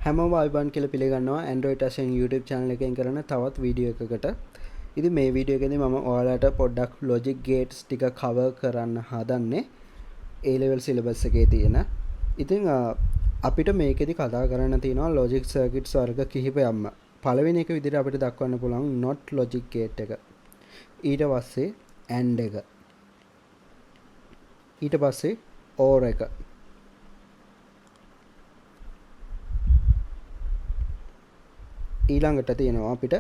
හැමෝම අයිබන් කියලා පිළිගන්නවා Android Asian YouTube channel එකෙන් කරන තවත් වීඩියෝ එකකට. ඉතින් මේ වීඩියෝ එකේදී මම ඔයාලට පොඩ්ඩක් logic gates ටික cover කරන්න හදන්නේ A level syllabus එකේ තියෙන. ඉතින් අපිට මේකෙදි කතා කරන්න තියෙනවා logic circuits වර්ග කිහිපයක්ම. පළවෙනි එක විදිහට අපිට දක්වන්න පුළුවන් not logic gate එක. ඊට පස්සේ AND එක. ඊට පස්සේ OR එක. ඊළඟට තියෙනවා අපිට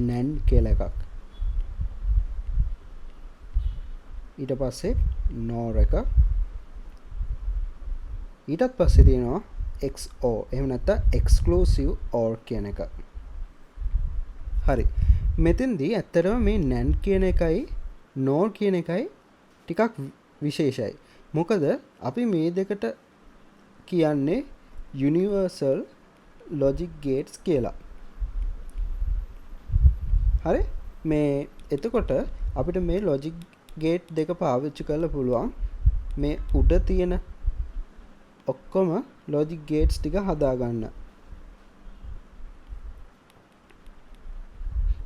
NAND කියලා එකක්. ඊට පස්සේ NOR එක. ඊටත් පස්සේ තියෙනවා XOR. එහෙම නැත්නම් exclusive OR කියන එක. හරි. මෙතෙන්දී ඇත්තටම මේ NAND කියන එකයි NOR කියන එකයි ටිකක් විශේෂයි. මොකද අපි මේ දෙකට කියන්නේ universal logic gates කියලා. හරි මේ එතකොට අපිට මේ logic gate දෙක පාවිච්චි කරලා පුළුවන් මේ උඩ තියෙන ඔක්කොම logic gates ටික හදාගන්න.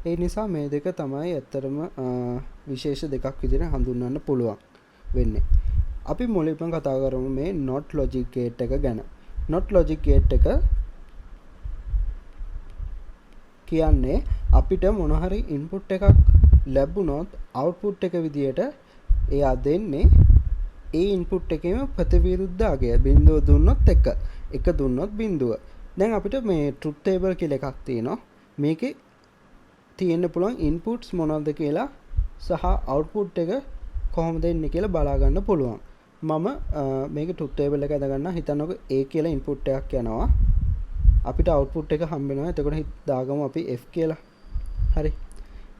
ඒ නිසා මේ දෙක තමයි ඇත්තටම විශේෂ දෙකක් විදිහට හඳුන්වන්න පුළුවන් වෙන්නේ. අපි මුලින්ම කතා කරමු මේ not logic gate එක ගැන. not logic gate එක කියන්නේ අපිට මොන හරි input එකක් ලැබුණොත් output එක විදියට එයා දෙන්නේ ඒ input එකේම ප්‍රතිවිරුද්ධ අගය. බිඳුව දුන්නොත් 1 දුන්නොත් බිඳුව. දැන් අපිට මේ truth table කියලා එකක් තියෙනවා. මේකේ තියෙන්න පුළුවන් inputs මොනවද කියලා සහ output එක කොහොමද එන්නේ කියලා බලා ගන්න පුළුවන්. මම මේක truth table එක හදා ගන්න හිතන්නකො A කියලා input එකක් යනවා. අපිට output එක හම්බ වෙනවා. එතකොට දාගමු අපි F කියලා. හරි.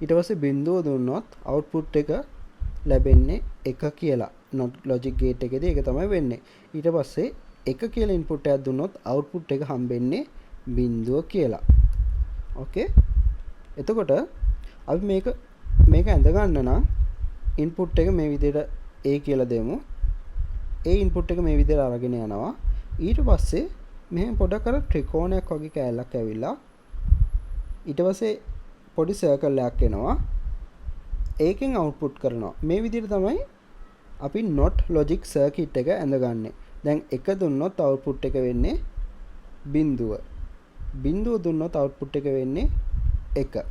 ඊට පස්සේ බිඳුව දුන්නොත් output එක ලැබෙන්නේ 1 කියලා. not logic gate එකේදී ඒක තමයි වෙන්නේ. ඊට පස්සේ 1 කියලා input එකක් දුන්නොත් output එක හම්බෙන්නේ බිඳුව කියලා. ඕකේ. එතකොට අපි මේක ඇඳ ගන්න නම් input එක මේ විදිහට A කියලා දෙමු. ඒ input එක මේ විදිහට අරගෙන යනවා. ඊට පස්සේ මෙහෙම පොඩක් අර ත්‍රිකෝණයක් වගේ කෑල්ලක් ඇවිල්ලා ඊට පස්සේ පොඩි සර්කල් එකක් එනවා. ඒකෙන් output කරනවා. මේ විදිහට තමයි අපි not logic circuit එක ඇඳගන්නේ. දැන් 1 දුන්නොත් output එක වෙන්නේ බිඳුව. බිඳුව දුන්නොත් output එක වෙන්නේ 1.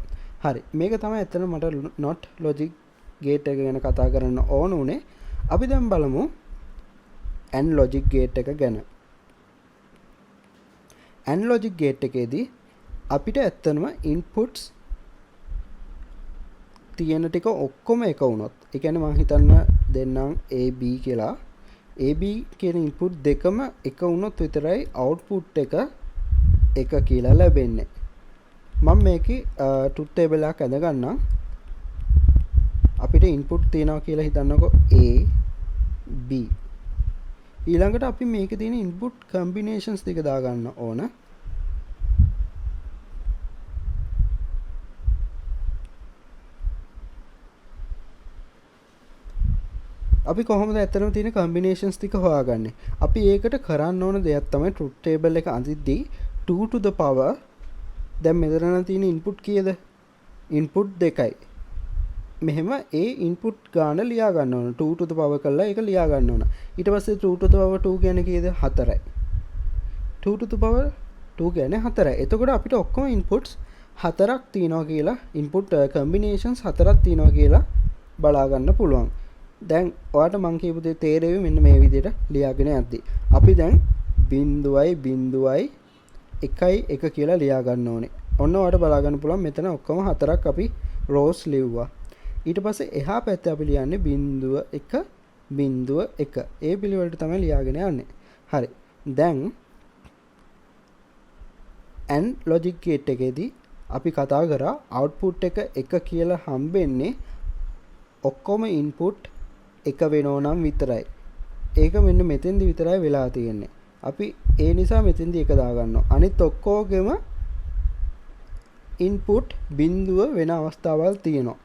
හරි. මේක තමයි ඇත්තටම මට not logic gate එක ගැන කතා කරන්න ඕන උනේ. අපි දැන් බලමු AND logic gate එක ගැන. AND logic gate එකේදී අපිට ඇත්තනම inputs තියෙන ටික ඔක්කොම එක වුණොත්, ඒ කියන්නේ මම හිතන්න දෙන්නම් AB කියලා. AB කියන input දෙකම එක වුණොත් විතරයි output එක 1 කියලා ලැබෙන්නේ. මම මේකේ truth table එකක් අඳ ගන්නම්. අපිට input තියෙනවා කියලා හිතන්නකො A B. ඊළඟට අපි මේකේ තියෙන input combinations ටික දාගන්න ඕන. අපි කොහොමද ඇත්තටම තියෙන combinations ටික හොයාගන්නේ? අපි ඒකට කරන්න ඕන දෙයක් තමයි truth table එක අඳිද්දී 2 to the power දැන් මෙතන තියෙන input කීයද? input 2යි. මෙහෙම ඒ input ගාන ලියා ගන්න ඕන. 2 to the power කරලා ඒක ලියා ගන්න ඕන. ඊට පස්සේ 2 to the power 2 කියන්නේ කීයද? 4යි. 2 to the power 2 කියන්නේ 4යි. එතකොට අපිට ඔක්කොම inputs 4ක් තියෙනවා කියලා input combinations 4ක් තියෙනවා කියලා බලා ගන්න පුළුවන්. දැන් ඔයාලට මම කියපු දේ තේරෙවි මෙන්න මේ විදිහට ලියාගෙන යද්දි. අපි දැන් බිඳුවයි බිඳුවයි 1යි 1 කියලා ලියා ගන්න ඕනේ. ඔන්න ඔයාලට බලා ගන්න පුළුවන් මෙතන ඔක්කොම 4ක් අපි rows ලිව්වා. ඊට පස්සේ එහා පැත්තේ අපි ලියන්නේ බිඳුව 1 බිඳුව 1. ඒ පිළිවෙලට තමයි ලියාගෙන යන්නේ. හරි. දැන් AND logic gate එකේදී අපි කතා කරා output එක 1 කියලා හම්බෙන්නේ ඔක්කොම input 1 වෙනෝ නම් විතරයි. ඒක මෙන්න මෙතෙන්දි විතරයි වෙලා තියෙන්නේ. අපි ඒ නිසා මෙතෙන්දි 1 දාගන්නවා. අනිත් ඔක්කොගෙම input බිඳුව වෙන අවස්ථාවල් තියෙනවා.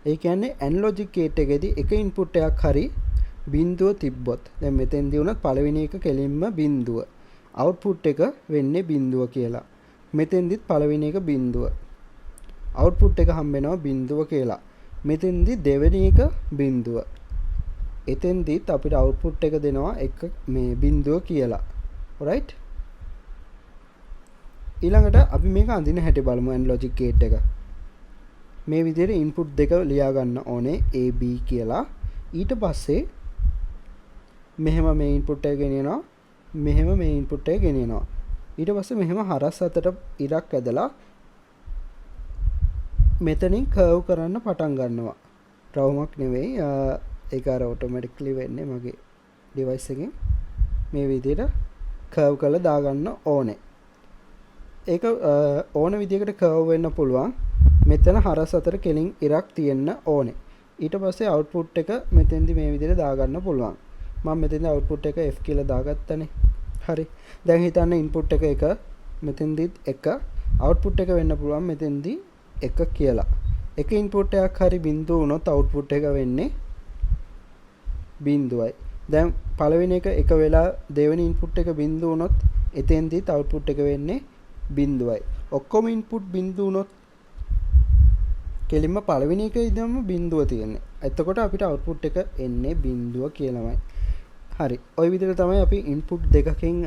ඒ කියන්නේ AND logic gate එකේදී එක input එකක් හරි බිඳුව තිබ්බොත් දැන් මෙතෙන්දී උනත් පළවෙනි එක කෙලින්ම බිඳුව. අවුට්පුට් එක වෙන්නේ බිඳුව කියලා. මෙතෙන්දිත් පළවෙනි එක බිඳුව. අවුට්පුට් එක හම්බ වෙනවා බිඳුව කියලා. මෙතෙන්දි දෙවෙනි එක බිඳුව. එතෙන්දිත් අපිට අවුට්පුට් එක දෙනවා එක මේ බිඳුව කියලා. right? ඊළඟට අපි මේක අඳින හැටි බලමු AND logic gate එක. මේ විදිහට input දෙක ලියා ගන්න ඕනේ A B කියලා. ඊට පස්සේ මෙහෙම මේ input එක ගෙනියනවා. මෙහෙම මේ input එක ගෙනියනවා. ඊට පස්සේ මෙහෙම හරස් අතට ඉරක් ඇදලා මෙතනින් කර්ව් කරන්න පටන් ගන්නවා. රවුමක් නෙවෙයි. ඒක අර ඔටෝමැටික්ලි වෙන්නේ මගේ ඩිවයිස් එකෙන්. මේ විදිහට කර්ව් කරලා දාගන්න ඕනේ. ඒක ඕන විදිහකට කර්ව් වෙන්න පුළුවන්. මෙතන හරස් අතර කෙලින් ඉරක් තියෙන්න ඕනේ. ඊට පස්සේ අවුට්පුට් එක මෙතෙන්දි මේ විදිහට දාගන්න පුළුවන්. මම මෙතෙන්දි අවුට්පුට් එක F කියලා දාගත්තනේ. හරි. දැන් හිතන්න ඉන්පුට් එක 1 මෙතෙන්දිත් 1 අවුට්පුට් එක වෙන්න පුළුවන් මෙතෙන්දි 1 කියලා. එක ඉන්පුට් එකක් හරි බිඳුව වුණොත් අවුට්පුට් එක වෙන්නේ බිඳුවයි. දැන් පළවෙනි එක 1 වෙලා දෙවෙනි ඉන්පුට් එක බිඳුව වුණොත් එතෙන්දිත් අවුට්පුට් එක වෙන්නේ බිඳුවයි. ඔක්කොම ඉන්පුට් බිඳුව වුණොත් කෙලින්ම පළවෙනි එකේ ඉඳන්ම බිඳුව තියෙන්නේ. එතකොට අපිට අවුට්පුට් එක එන්නේ බිඳුව කියලාමයි. හරි. ওই විදිහට තමයි අපි ඉන්පුට් දෙකකින්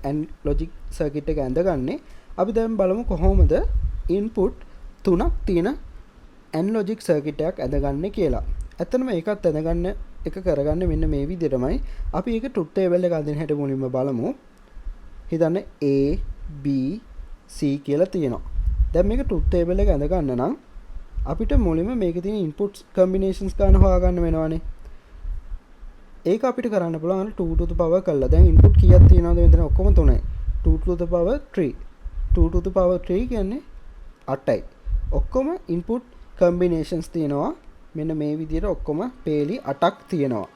AND logic circuit එක ඇඳගන්නේ. අපි දැන් බලමු කොහොමද ඉන්පුට් තුනක් තියෙන AND logic circuit එකක් ඇඳගන්නේ කියලා. ඇත්තටම ඒකත් ඇඳගන්න එක කරගන්න මෙන්න මේ විදිහටමයි. අපි ඒක truth table එක අඳින හැටි මුලින්ම බලමු. හිතන්න A B C කියලා තියෙනවා. දැන් මේක truth table එක ඇඳ ගන්න නම් අපිට මුලින්ම මේකේ තියෙන inputs combinations ගන්න හොයාගන්න වෙනවානේ. ඒක අපිට කරන්න පුළුවන් 2 to the power කරලා. දැන් input කීයක් තියෙනවද මෙතන? ඔක්කොම 3යි. 2 to the power 3. 2 to the power 3 කියන්නේ 8යි. ඔක්කොම input combinations තියෙනවා. මෙන්න මේ විදිහට ඔක්කොම පේලි 8ක් තියෙනවා.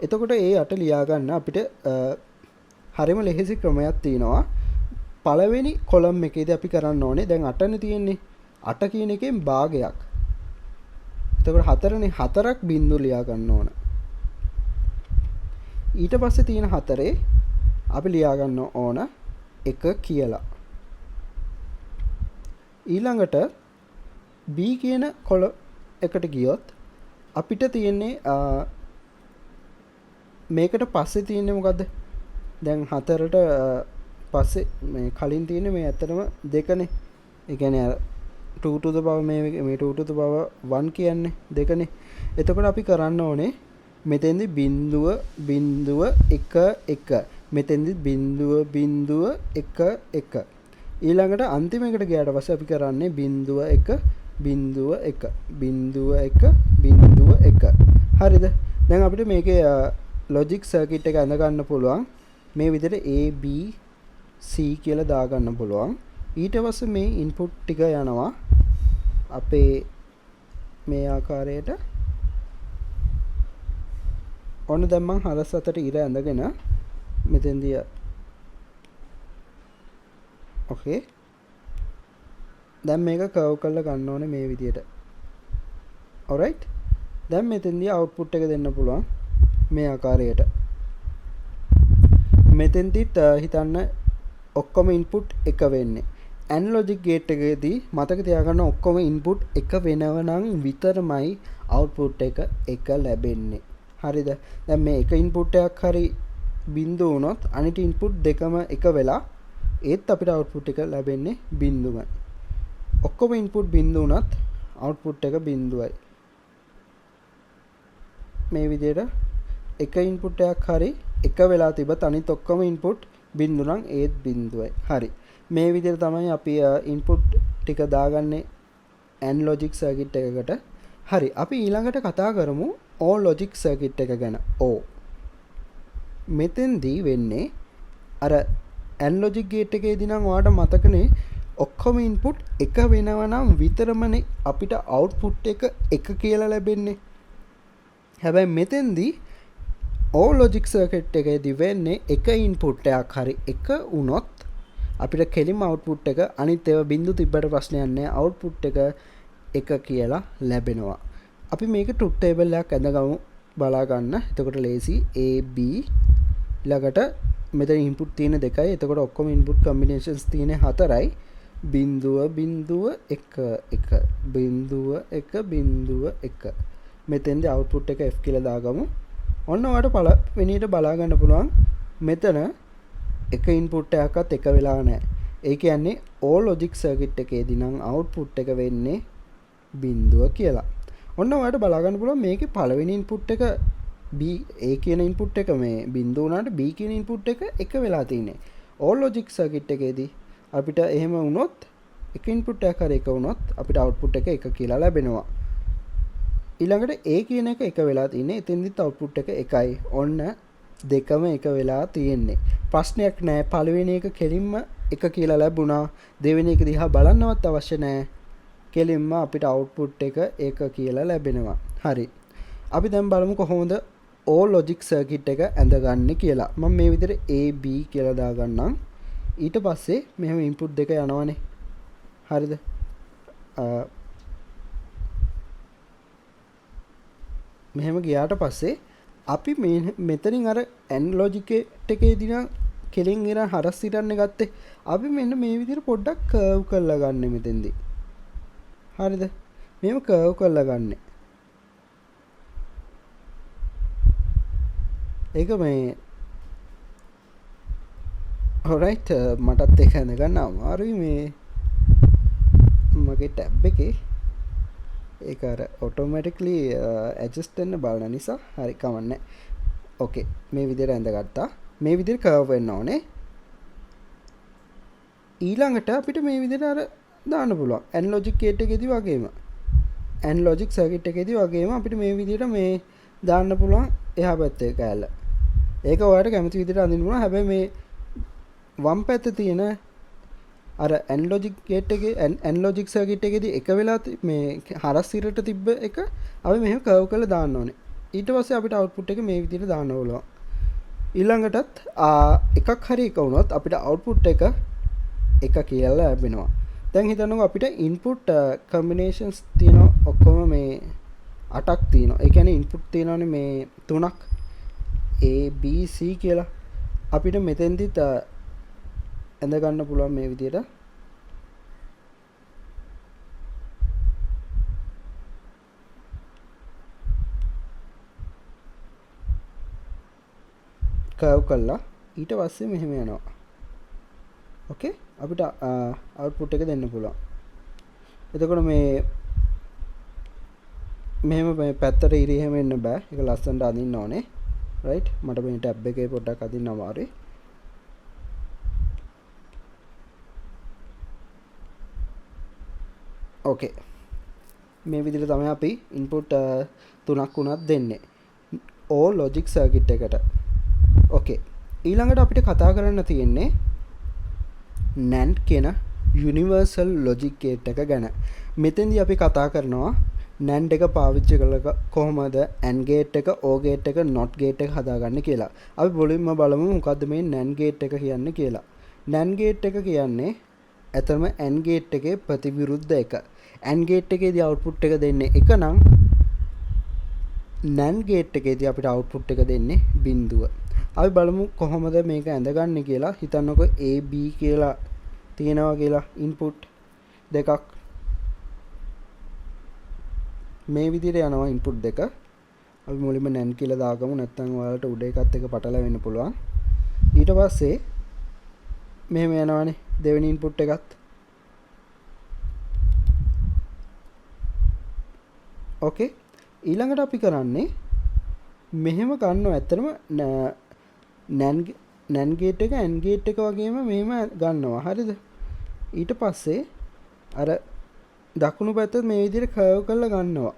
එතකොට ඒ 8 ලියා ගන්න අපිට හරිම ලෙහෙසි ක්‍රමයක් තියෙනවා. පළවෙනි කොලම් එකේදී අපි කරන්න ඕනේ දැන් 8නේ තියෙන්නේ 8 කියන එකෙන් භාගයක්. එතකොට 4නේ 4ක් බිංදු ලියා ගන්න ඕන. ඊට පස්සේ තියෙන 4 අපි ලියා ගන්න ඕන 1 කියලා. ඊළඟට B කියන කොල එකට ගියොත් අපිට තියෙන්නේ මේකට පස්සේ තියෙන්නේ මොකද්ද? දැන් 4ට පස්සේ මේ කලින් තියෙන්නේ මේ ඇත්තටම දෙකනේ. ඒ කියන්නේ 2 to the power මේ 2 to the power 1 කියන්නේ දෙකනේ. එතකොට අපි කරන්න ඕනේ මෙතෙන්දි බිංදුව 1 1 මෙතෙන්දි බිංදුව 1 1 ඊළඟට අන්තිම එකට ගියාට පස්සේ අපි කරන්නේ බිංදුව 1 බිංදුව 1 බිංදුව 1 බිංදුව 1 හරිද? දැන් අපිට මේකේ ලොජික් සර්කිට් එක අඳ ගන්න පුළුවන් මේ විදිහට A B C කියලා දා ගන්න පුළුවන්. ඊට පස්සේ මේ ඉන්පුට් ටික යනවා අපේ මේ ආකාරයට. ඔන්න දැන් මම හරස් අතට ඉර ඇඳගෙන මෙතෙන්දී ඕකේ දැන් මේක කර්ව් කරලා ගන්න ඕනේ මේ විදිහට. alright දැන් මෙතෙන්දී අවුට්පුට් එක දෙන්න පුළුවන් මේ ආකාරයට. මෙතෙන්දිත් හිතන්න ඔක්කොම ඉන්පුට් එක වෙන්නේ. AND logic gate එකේදී මතක තියාගන්න ඔක්කොම ඉන්පුට් එක වෙනව නම් විතරමයි අවුට්පුට් එක එක ලැබෙන්නේ. හරිද? දැන් මේ එක ඉන්පුට් එකක් හරි බිංදුව වුණොත් අනිත් ඉන්පුට් දෙකම එක වෙලා ඒත් අපිට අවුට්පුට් එක ලැබෙන්නේ බිංදුවයි. ඔක්කොම ඉන්පුට් බිංදුව වුණත් අවුට්පුට් එක බිංදුවයි. මේ විදිහට එක ඉන්පුට් එකක් හරි එක වෙලා තිබත් අනිත් ඔක්කොම ඉන්පුට් බිංදුව නම් ඒත් බිංදුවයි. හරි. මේ විදිහට තමයි අපි ඉන්පුට් ටික දාගන්නේ AND logic circuit එකකට. හරි. අපි ඊළඟට කතා කරමු O logic circuit එක ගැන. O මෙතෙන්දී වෙන්නේ අර AND logic gate එකේදී නම් ඔයාලට මතකනේ ඔක්කොම ඉන්පුට් එක වෙනව නම් විතරමනේ අපිට අවුට්පුට් එක එක කියලා ලැබෙන්නේ. හැබැයි මෙතෙන්දී O logic circuit එකේදී වෙන්නේ එක ඉන්පුට් එකක් හරි එක වුණොත් අපිට කෙලින්ම අවුට්පුට් එක අනිත් ඒවා බිංදු තිබ්බට ප්‍රශ්නයක් නැහැ. අවුට්පුට් එක එක කියලා ලැබෙනවා. අපි මේක truth table එකක් ඇඳගමු බලා ගන්න. එතකොට ලේසි A B ළඟට මෙතන ඉන්පුට් තියෙන 2යි. එතකොට ඔක්කොම ඉන්පුට් කම්බිනේෂන්ස් තියෙන 4යි. 0.1 මෙතෙන්දී අවුට්පුට් එක F කියලා දාගමු. ඔන්න ඔයාලට පළවෙනියට බලා ගන්න පුළුවන් මෙතන එක ඉන්පුට් එකක්වත් එක වෙලා නැහැ. ඒ කියන්නේ all logic circuit එකේදී නම් අවුට්පුට් එක වෙන්නේ 0 කියලා. ඔන්න ඔයාලට බලා ගන්න පුළුවන් මේකේ පළවෙනි ඉන්පුට් එක B A කියන ඉන්පුට් එක මේ 0 වුණාට B කියන ඉන්පුට් එක වෙලා තියෙන්නේ. all logic circuit එකේදී අපිට එහෙම වුණොත් එක ඉන්පුට් එකක් හරි එක වුණොත් අපිට අවුට්පුට් එක 1 කියලා ලැබෙනවා. ඊළඟට A කියන එක වෙලා තියෙන්නේ. එතෙන්දිත් අවුට්පුට් එක 1යි. ඔන්න දෙකම එක වෙලා තියෙන්නේ. ප්‍රශ්නයක් නැහැ. පළවෙනි එක කෙලින්ම 1 කියලා ලැබුණා. දෙවෙනි එක දිහා බලන්නවත් අවශ්‍ය නැහැ. කෙලින්ම අපිට අවුට්පුට් එක 1 කියලා ලැබෙනවා. හරි. අපි දැන් බලමු කොහොමද all logic circuit එක ඇඳගන්නේ කියලා. මම මේ විදිහට A B කියලා දාගන්නම්. ඊට පස්සේ මෙහෙම ඉන්පුට් දෙක යනවනේ. හරිද? මෙහෙම ගියාට පස්සේ අපි මෙතනින් අර AND logic එකේදී නම් කෙලින් ඉර හරස් ඉරන්නේ ගත්තේ. අපි මෙන්න මේ විදිහට පොඩ්ඩක් කර්ව් කරලා ගන්න මෙතෙන්දී. හරිද? මෙහෙම කර්ව් කරලා ගන්න. ඒක මේ alright මටත් ඒක හඳ ගන්න අමාරුයි මේ මගේ ටැබ් එකේ ඒක අර ඔටෝමැටික්ලි ඇඩ්ජස්ට් වෙන්න බලන නිසා හරි කමන්නේ. ඕකේ මේ විදිහට ඇඳගත්තා. මේ විදිහට කර්ව් වෙන්න ඕනේ. ඊළඟට අපිට මේ විදිහට අර දාන්න පුළුවන්. AND logic gate එකේදී වගේම AND logic circuit එකේදී වගේම අපිට මේ විදිහට මේ දාන්න පුළුවන් එහා පැත්තේ කෑල්ල. ඒක ඔයාලට කැමති විදිහට අඳින්න පුළුවන්. හැබැයි මේ වම් පැත්තේ තියෙන අර AND logic gate එකේ AND logic circuit එකේදී එක වෙලා මේ හරස් ඉරට තිබ්බ එක අපි මෙහෙම කර්ව් කරලා දාන්න ඕනේ. ඊට පස්සේ අපිට අවුට්පුට් එක මේ විදිහට දාන්න ඕන. ඊළඟටත් එකක් හරි එක වුණොත් අපිට අවුට්පුට් එක 1 කියලා ලැබෙනවා. දැන් හිතන්නකෝ අපිට ඉන්පුට් කම්බිනේෂන්ස් තියෙන ඔක්කොම මේ 8ක් තියෙනවා. ඒ කියන්නේ ඉන්පුට් තියෙනවානේ මේ 3ක් A B C කියලා. අපිට මෙතෙන්දිත් ඇඳ ගන්න පුළුවන් මේ විදිහට. කර්ව් කළා. ඊට පස්සේ මෙහෙම යනවා. ඕකේ අපිට අවුට්පුට් එක දෙන්න පුළුවන්. එතකොට මේ මෙහෙම මේ පැත්තට ඉරි එහෙම එන්න බෑ. ඒක ලස්සනට අදින්න ඕනේ. රයිට් මට මේ ටැබ් එකේ පොඩ්ඩක් අදින්න අමාරුයි. ඕකේ මේ විදිහට තමයි අපි ඉන්පුට් 3ක් උනත් දෙන්නේ all logic circuit එකට. ඕකේ ඊළඟට අපිට කතා කරන්න තියෙන්නේ NAND කියන universal logic gate එක ගැන. මෙතෙන්දී අපි කතා කරනවා NAND එක පාවිච්චි කරලා කොහොමද AND gate එක, OR gate එක, NOT gate එක හදාගන්නේ කියලා. අපි මුලින්ම බලමු මොකද්ද මේ NAND gate එක කියන්නේ කියලා. NAND gate එක කියන්නේ ඇතරම AND gate එකේ ප්‍රතිවිරුද්ධ එක. AND gate එකේදී output එක දෙන්නේ 1 නම් NAND gate එකේදී අපිට output එක දෙන්නේ 0. අපි බලමු කොහොමද මේක ඇඳගන්නේ කියලා. හිතන්නකෝ A B කියලා තියෙනවා කියලා input දෙකක්. මේ විදිහට යනවා input දෙක. අපි මුලින්ම NAND කියලා දාගමු. නැත්නම් ඔයාලට උඩ එකත් එක පටල වෙන්න පුළුවන්. ඊට පස්සේ මෙහෙම යනවානේ දෙවෙනි input එකත්. ඕකේ ඊළඟට අපි කරන්නේ මෙහෙම ගන්නවා. ඇත්තටම NAND gate එක AND gate එක වගේම මෙහෙම ගන්නවා. හරිද? ඊට පස්සේ අර දකුණු පැත්ත මේ විදිහට කර්ව් කරලා ගන්නවා.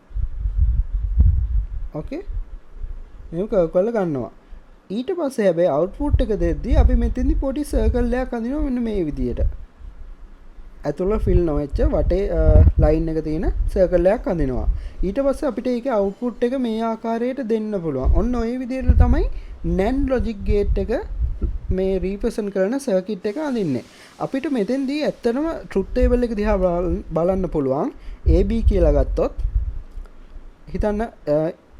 ඕකේ මෙහෙම කර්ව් කරලා ගන්නවා. ඊට පස්සේ හැබැයි අවුට්පුට් එක දෙද්දී අපි මෙතෙන්දි පොඩි සර්කල් එකක් අඳිනවා මෙන්න මේ විදිහට. ඇතුළ ෆිල් නොවෙච්ච වටේ ලයින් එක තියෙන සර්කල් එකක් අඳිනවා. ඊට පස්සේ අපිට ඒකේ අවුට්පුට් එක මේ ආකාරයට දෙන්න පුළුවන්. ඔන්න ඔය විදිහට තමයි NAND logic gate එක මේ රීප්‍රසන්ට් කරන සර්කිට් එක අඳින්නේ. අපිට මෙතෙන්දී ඇත්තටම ට්‍රුත් ටේබල් එක දිහා බලන්න පුළුවන්. AB කියලා ගත්තොත් හිතන්න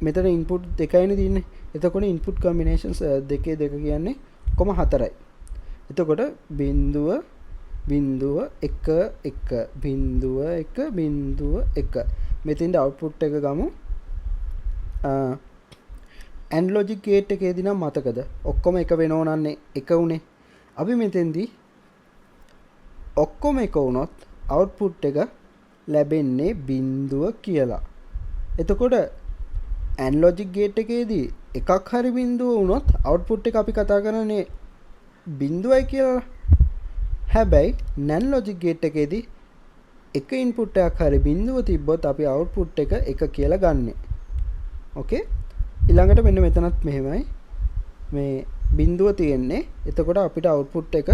මෙතන ඉන්පුට් දෙකයිනේ තියෙන්නේ. එතකොට ඉන්පුට් කම්බිනේෂන්ස් දෙකේ දෙක කියන්නේ 0.4යි. එතකොට බිඳුව බිඳුව 1 1 බිඳුව 1 බිඳුව 1 මෙතෙන්ද අවුට්පුට් එක ගමු. AND logic gate එකේදී නම් මතකද ඔක්කොම එක වෙනව නන්නේ එක උනේ. අපි මෙතෙන්දී ඔක්කොම එක වුණොත් අවුට්පුට් එක ලැබෙන්නේ බිඳුව කියලා. එතකොට AND logic gate එකේදී එකක් හරි බිඳුව වුණොත් අවුට්පුට් එක අපි කතා කරන්නේ බිඳුවයි කියලා. හැබැයි NAND logic gate එකේදී එක ඉන්පුට් එකක් හරි බිඳුව තිබ්බොත් අපි අවුට්පුට් එක එක කියලා ගන්නෙ. ඕකේ. ඊළඟට මෙන්න මෙතනත් මෙහෙමයි. මේ බිඳුව තියෙන්නේ. එතකොට අපිට අවුට්පුට් එක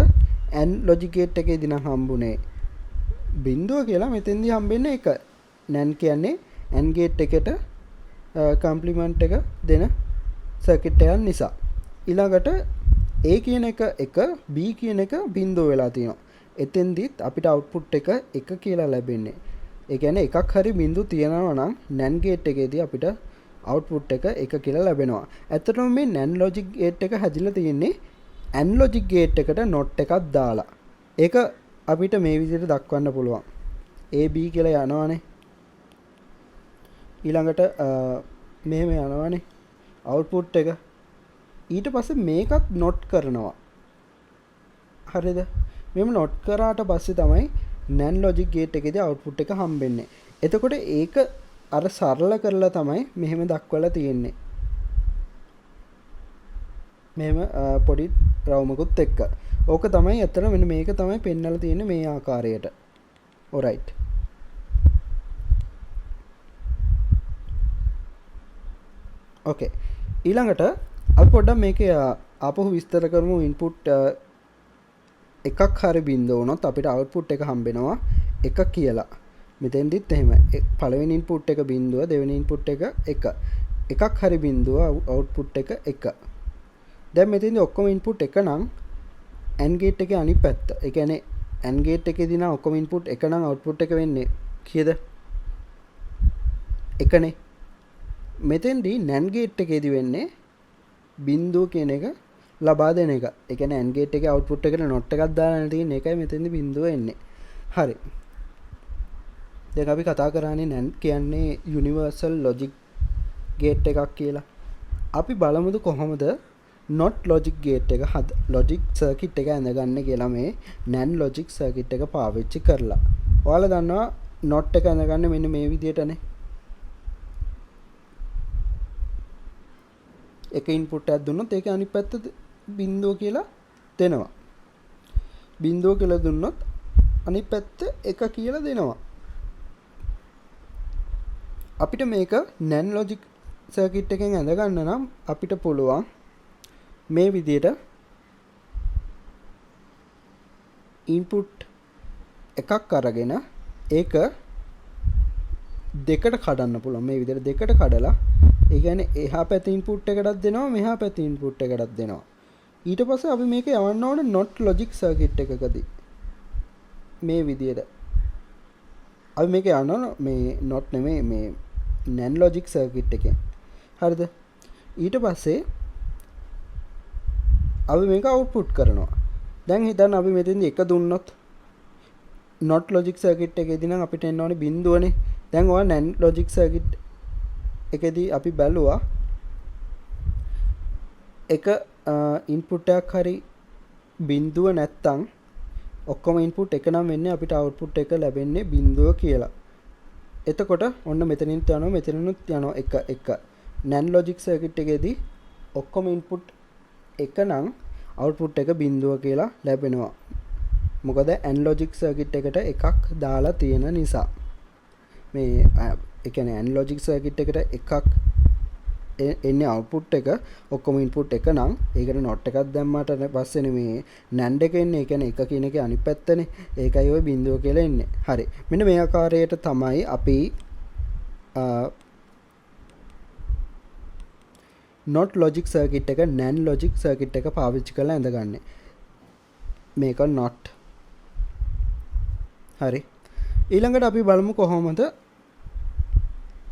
AND logic gate එකේදී නම් හම්බුනේ බිඳුව කියලා. මෙතෙන්දී හම්බෙන්නේ එක. NAND කියන්නේ AND gate එකට කම්ප්ලිමන්ට් එක දෙන සර්කිට් එකක් නිසා. ඊළඟට A කියන එක එක B කියන එක බිඳුව වෙලා තියෙනවා. එතෙන්දිත් අපිට අවුට්පුට් එක එක කියලා ලැබෙන්නේ. ඒ කියන්නේ එකක් හරි බිඳු තියනවා නම් NAND gate එකේදී අපිට අවුට්පුට් එක එක කියලා ලැබෙනවා. ඇත්තටම මේ NAND logic gate එක හැදිලා තියෙන්නේ AND logic gate එකට not එකක් දාලා. ඒක අපිට මේ විදිහට දක්වන්න පුළුවන්. A B කියලා යනවානේ. ඊළඟට මෙහෙම යනවානේ අවුට්පුට් එක. ඊට පස්සේ මේකත් not කරනවා. හරිද? මෙහෙම not කරාට පස්සේ තමයි NAND logic gate එකේදී අවුට්පුට් එක හම්බෙන්නේ. එතකොට ඒක අර සරල කරලා තමයි මෙහෙම දක්වලා තියෙන්නේ. මෙහෙම පොඩි රවුමකුත් එක්ක. ඕක තමයි අතන මෙන්න මේක තමයි පෙන්වලා තියෙන්නේ මේ ආකාරයට. alright. okay. ඊළඟට අපි පොඩ්ඩක් මේකේ ආපහු විස්තර කරමු. ඉන්පුට් එකක් හරි බිඳුව වුණොත් අපිට අවුට්පුට් එක හම්බෙනවා එක කියලා. මෙතෙන්දිත් එහෙමයි. පළවෙනි ඉන්පුට් එක බිඳුව, දෙවෙනි ඉන්පුට් එක එක. එකක් හරි බිඳුව අවුට්පුට් එක එක. දැන් මෙතෙන්දී ඔක්කොම ඉන්පුට් එක නම් AND gate එකේ අනිත් පැත්ත. ඒ කියන්නේ AND gate එකේදී නම් ඔක්කොම ඉන්පුට් එක නම් අවුට්පුට් එක වෙන්නේ කීයද? එකනේ. මෙතෙන්දී NAND gate එකේදී වෙන්නේ බිඳුව කියන එක ලබා දෙන එක. ඒ කියන්නේ AND gate එකේ අවුට්පුට් එකට not එකක් දාලා තියෙන එකයි මෙතෙන්දී බිඳුව එන්නේ. හරි. දැන් අපි කතා කරන්නේ NAND කියන්නේ universal logic gate එකක් කියලා. අපි බලමුද කොහොමද not logic gate එක logic circuit එක ඇඳගන්නේ කියලා මේ NAND logic circuit එක පාවිච්චි කරලා. ඔයාලා දන්නවා not එක ඇඳගන්නේ මෙන්න මේ විදිහටනේ. එක ඉන්පුට් එකක් දුන්නොත් ඒක අනිත් පැත්ත බිඳුව කියලා දෙනවා. බිඳුව කියලා දුන්නොත් අනිත් පැත්ත එක කියලා දෙනවා. අපිට මේක NAND logic circuit එකෙන් ඇඳ ගන්න නම් අපිට පුළුවන් මේ විදිහට input එකක් අරගෙන ඒක දෙකට කඩන්න පුළුවන්. මේ විදිහට දෙකට කඩලා ඒ කියන්නේ එහා පැත්තේ ඉන්පුට් එකටත් දෙනවා මෙහා පැත්තේ ඉන්පුට් එකටත් දෙනවා. ඊට පස්සේ අපි මේක යවන්න ඕනේ not logic circuit එකකදී. මේ විදිහට. අපි මේක යනවා මේ not නෙමෙයි මේ NAND logic circuit එකෙන්. හරිද? ඊට පස්සේ අපි මේක output කරනවා. දැන් හිතන්න අපි මෙතෙන්දී එක දුන්නොත් not logic circuit එකේදී නම් අපිට එන්න ඕනේ බිඳුවනේ. දැන් ඔය NAND logic circuit එකේදී අපි බැලුවා එක ඉන්පුට් එකක් හරි බිඳුව නැත්තම් ඔක්කොම ඉන්පුට් එක නම් වෙන්නේ අපිට අවුට්පුට් එක ලැබෙන්නේ බිඳුව කියලා. එතකොට ඔන්න මෙතනින්ත් යනවා මෙතනිනුත් යනවා එක NAND logic circuit එකේදී ඔක්කොම ඉන්පුට් එක නම් අවුට්පුට් එක බිඳුව කියලා ලැබෙනවා. මොකද AND logic circuit එකට එකක් දාලා තියෙන නිසා. මේ ඒ කියන්නේ AND logic circuit එකට එකක් එන්නේ output එක ඔක්කොම input එක නම් ඒකට not එකක් දැම්මාට පස්සේනේ මේ NAND එක එන්නේ. ඒ කියන්නේ එක කියන එකේ අනිත් පැත්තනේ. ඒකයි ওই බිඳුව කියලා එන්නේ. හරි. මෙන්න මේ ආකාරයට තමයි අපි not logic circuit එක NAND logic circuit එක පාවිච්චි කරලා ඇඳගන්නේ. මේක not. හරි. ඊළඟට අපි බලමු කොහොමද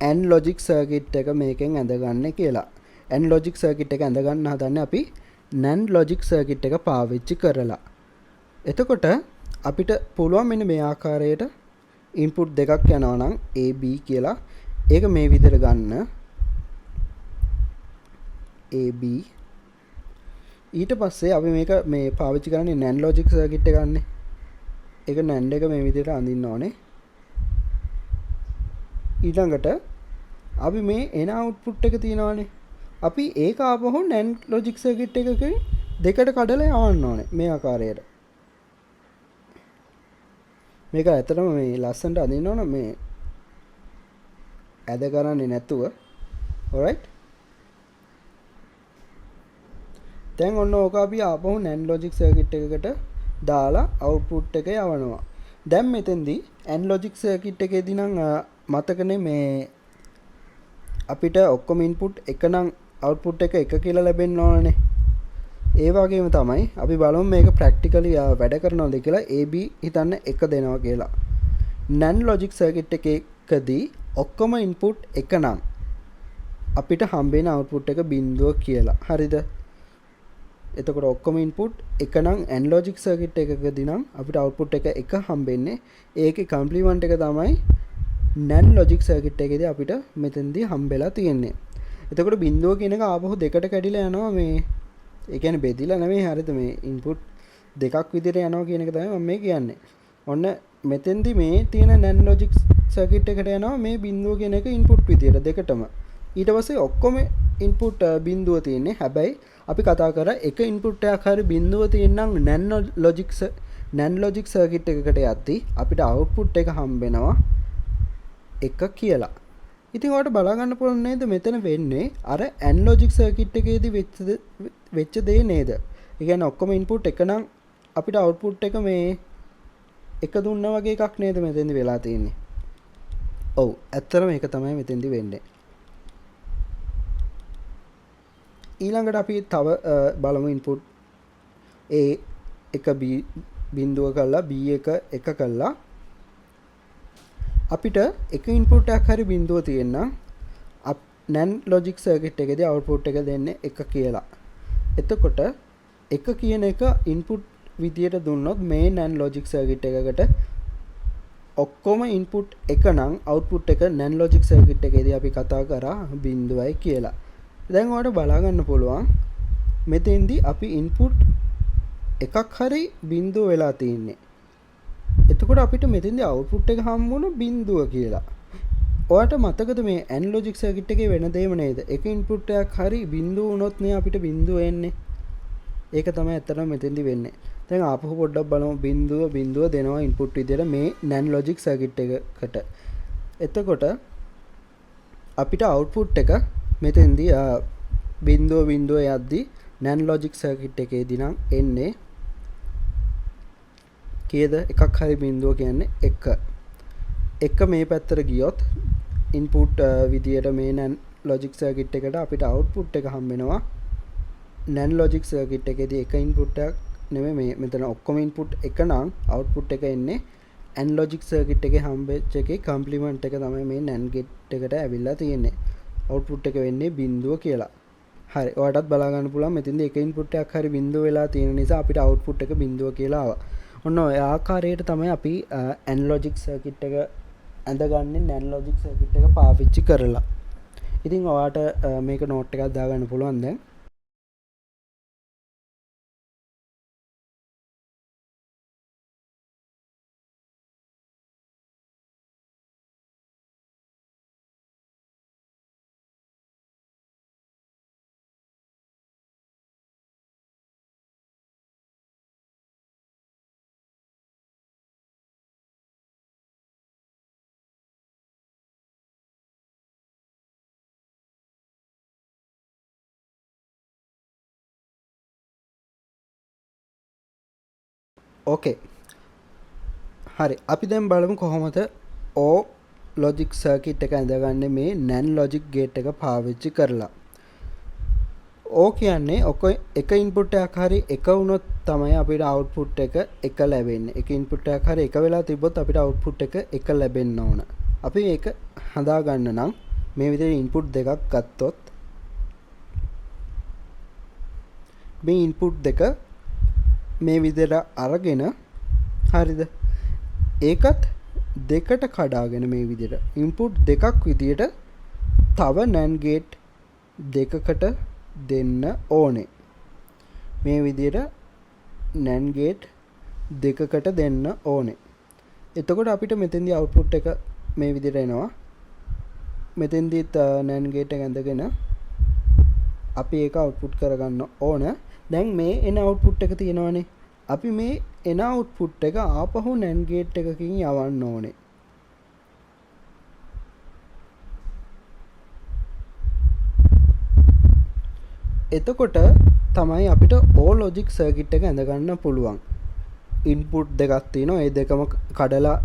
AND logic circuit එක මේකෙන් ඇඳගන්නේ කියලා. AND logic circuit එක ඇඳගන්න හදන්නේ අපි NAND logic circuit එක පාවිච්චි කරලා. එතකොට අපිට පුළුවන් මෙන්න මේ ආකාරයට input දෙකක් යනවා නම් A B කියලා ඒක මේ විදිහට ගන්න A B ඊට පස්සේ අපි මේක මේ පාවිච්චි කරන්නේ NAND logic circuit එක ගන්න. ඒක NAND එක මේ විදිහට අඳින්න ඕනේ. ඊළඟට අපි මේ එන output එක තියෙනවානේ. අපි ඒක ආපහු NAND logic circuit එකකින් දෙකට කඩලා යවන්න ඕනේ මේ ආකාරයට. මේක ඇත්තටම මේ ලස්සනට අදින්න ඕන මේ ඇද කරන්නේ නැතුව. alright. දැන් ඔන්න ඕක අපි ආපහු NAND logic circuit එකකට දාලා output එක යවනවා. දැන් මෙතෙන්දී AND logic circuit එකේදී නම් මතකනේ මේ අපිට ඔක්කොම input එක නම් output එක එක කියලා ලැබෙන්න ඕනනේ. ඒ වගේම තමයි අපි බලමු මේක practically වැඩ කරනවද කියලා. AB හිතන්න එක දෙනවා කියලා. NAND logic circuit එකකදී ඔක්කොම input එක නම් අපිට හම්බෙන output එක බිංදුව කියලා. හරිද? එතකොට ඔක්කොම input එක නම් AND logic circuit එකකදී නම් අපිට output එක එක හම්බෙන්නේ. ඒකේ complement එක තමයි NAND logic circuit එකේදී අපිට මෙතෙන්දී හම්බෙලා තියෙන්නේ. එතකොට බිංදුව කියන එක ආපහු දෙකට කැඩිලා යනවා මේ. ඒ කියන්නේ බෙදිලා නෙමෙයි. හරිද? මේ input දෙකක් විදිහට යනවා කියන එක තමයි මම මේ කියන්නේ. ඔන්න මෙතෙන්දී මේ තියෙන NAND logic circuit එකට යනවා මේ බිංදුව කියන එක input විදියට දෙකටම. ඊට පස්සේ ඔක්කොම input බිංදුව තියෙන්නේ. හැබැයි අපි කතා කරා එක input එකක් හරි බිංදුව තියෙනනම් NAND logic circuit එකකට යද්දී අපිට output එක හම්බෙනවා එක කියලා. ඉතින් ඔයාලට බලා ගන්න පුළුවන් නේද මෙතන වෙන්නේ අර AND logic circuit එකේදී වෙච්ච දේ නේද? ඒ කියන්නේ ඔක්කොම input එක නම් අපිට output එක මේ එක දුන්නා වගේ එකක් නේද මෙතෙන්දී වෙලා තියෙන්නේ. ඔව් ඇත්තටම ඒක තමයි මෙතෙන්දී වෙන්නේ. ඊළඟට අපි තව බලමු input A එක B බිංදුව කරලා B එක කරලා අපිට එක input එකක් හරි බිංදුව තියෙනවා NAND logic circuit එකේදී output එක දෙන්නේ එක කියලා. එතකොට එක කියන එක input විදියට දුන්නොත් මේ NAND logic circuit එකකට ඔක්කොම input එක නම් output එක NAND logic circuit එකේදී අපි කතා කරා බිංදුවයි කියලා. දැන් ඔයාලට බලා ගන්න පුළුවන් මෙතෙන්දී අපි input එකක් හරි බිංදුව වෙලා තියෙන්නේ. එතකොට අපිට මෙතෙන්දී output එක හම්බුණු බිංදුව කියලා. ඔයාලට මතකද මේ AND logic circuit එකේ වෙන දෙයම නේද? එක input එකක් හරි බිංදුව වුණොත් නේ අපිට බිංදුව එන්නේ. ඒක තමයි ඇත්තටම මෙතෙන්දී වෙන්නේ. දැන් ආපහු පොඩ්ඩක් බලමු බිංදුව දෙනවා input විදියට මේ NAND logic circuit එකකට. එතකොට අපිට output එක මෙතෙන්දී බිංදුව යද්දී NAND logic circuit එකේදී නම් එන්නේ කීයද? එකක් හරි බිංදුව කියන්නේ එක මේ පැත්තට ගියොත් input විදියට මේ NAND logic circuit එකට අපිට output එක හම්බ වෙනවා NAND logic circuit එකේදී එක input එකක් නෙමෙයි මේ මෙතන ඔක්කොම input එක නම් output එක එන්නේ AND logic circuit එකේ හම්බෙච්ච එකේ complement එක තමයි මේ NAND gate එකට ඇවිල්ලා තියෙන්නේ. output එක වෙන්නේ බිංදුව කියලා. හරි. ඔයාලටත් බලා ගන්න පුළුවන් මෙතෙන්දී එක input එකක් හරි බිංදුව වෙලා තියෙන නිසා අපිට output එක බිංදුව කියලා ආවා. ඔන්න ඔය ආකාරයට තමයි අපි AND logic circuit එක ඇඳගන්නේ NAND logic circuit එක පාවිච්චි කරලා. ඉතින් ඔයාලට මේක note එකක් දාගන්න පුළුවන් දැන්. ඕකේ. හරි. අපි දැන් බලමු කොහොමද OR logic circuit එක ඇඳගන්නේ මේ NAND logic gate එක පාවිච්චි කරලා. OR කියන්නේ එක input එකක් හරි එක වුණොත් තමයි අපිට output එක එක ලැබෙන්නේ. එක input එකක් හරි එක වෙලා තිබ්බොත් අපිට output එක එක ලැබෙන්න ඕන. අපි මේක හදා ගන්න නම් මේ විදිහට input දෙකක් ගත්තොත් මේ ඉන්පුට් දෙක මේ විදිහට අරගෙන හරිද ඒකත් දෙකට කඩාගෙන මේ විදිහට ඉන්පුට් දෙකක් විදිහට තව NAND ගේට් දෙකකට දෙන්න ඕනේ මේ විදිහට NAND ගේට් දෙකකට දෙන්න ඕනේ එතකොට අපිට මෙතෙන්දී අවුට්පුට් එක මේ විදිහට එනවා මෙතෙන්දීත් NAND ගේට් එක ඇඳගෙන අපි ඒක අවුට්පුට් කරගන්න ඕන දැන් මේ එන අවුට්පුට් එක තියෙනවානේ අපි මේ එන අවුට්පුට් එක ආපහු NAND ගේට් එකකින් යවන්න ඕනේ එතකොට තමයි අපිට ඕ ලොජික් සර්කිට් එක ඇඳ ගන්න පුළුවන් ඉන්පුට් දෙකක් තියෙනවා ඒ දෙකම කඩලා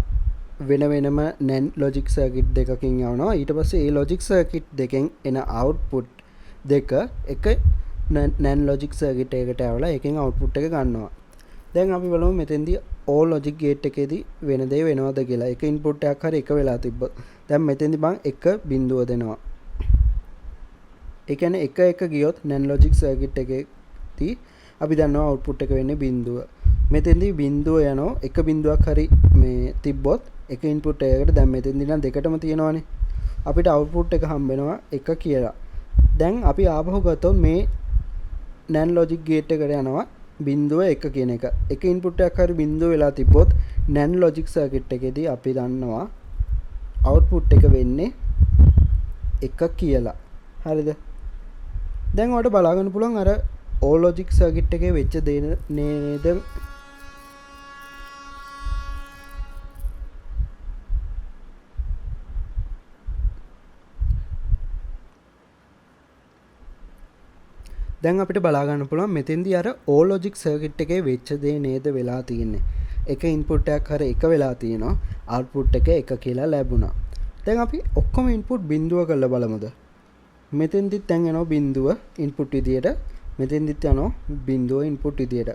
වෙන වෙනම NAND ලොජික් සර්කිට් දෙකකින් යවනවා ඊට පස්සේ ඒ ලොජික් සර්කිට් දෙකෙන් එන අවුට්පුට් දෙක එක NAND ලොජික් සර්කිට් එකකට ඇවලා එකෙන් අවුට්පුට් එක ගන්නවා දැන් අපි බලමු මෙතෙන්දී ඕ ලොජික් ගේට් එකේදී වෙන දේ වෙනවද කියලා එක ඉන්පුට් එකක් හරි එක වෙලා තිබ්බොත් දැන් මෙතෙන්දී මම එක බිඳුව දෙනවා ඒ කියන්නේ එක එක ගියොත් NAND ලොජික් සර්කිට් එකේදී අපි දන්නවා අවුට්පුට් එක වෙන්නේ බිඳුව මෙතෙන්දී බිඳුව යනවා එක බිඳුවක් හරි මේ තිබ්බොත් එක ඉන්පුට් එකකට දැන් මෙතෙන්දී නම් දෙකටම තියෙනවානේ අපිට අවුට්පුට් එක හම්බ වෙනවා එක කියලා දැන් අපි ආපහු ගත්තොත් මේ NAND ලොජික් ගේට් එකට යනවා බිඳුව එක කියන එක එක ඉන්පුට් එකක් හරි බිඳුව වෙලා තිබ්බොත් NAND ලොජික් සර්කිට් එකේදී අපි දන්නවා අවුට්පුට් එක වෙන්නේ එක කියලා හරිද දැන් ඔයාලට බලා ගන්න පුළුවන් අර ඕ ලොජික් සර්කිට් එකේ වෙච්ච දේ නේද දැන් අපිට බලා ගන්න පුළුවන් මෙතෙන්දී අර ඕ ලොජික් සර්කිට් එකේ වෙච්ච දේ නේද වෙලා තියෙන්නේ එක ඉන්පුට් එකක් හරි එක වෙලා තියෙනවා අවුට්පුට් එක එක කියලා ලැබුණා දැන් අපි ඔක්කොම ඉන්පුට් බිඳුව කරලා බලමුද මෙතෙන්දිත් දැන් එනවා බිඳුව ඉන්පුට් විදියට මෙතෙන්දිත් යනවා බිඳුව ඉන්පුට් විදියට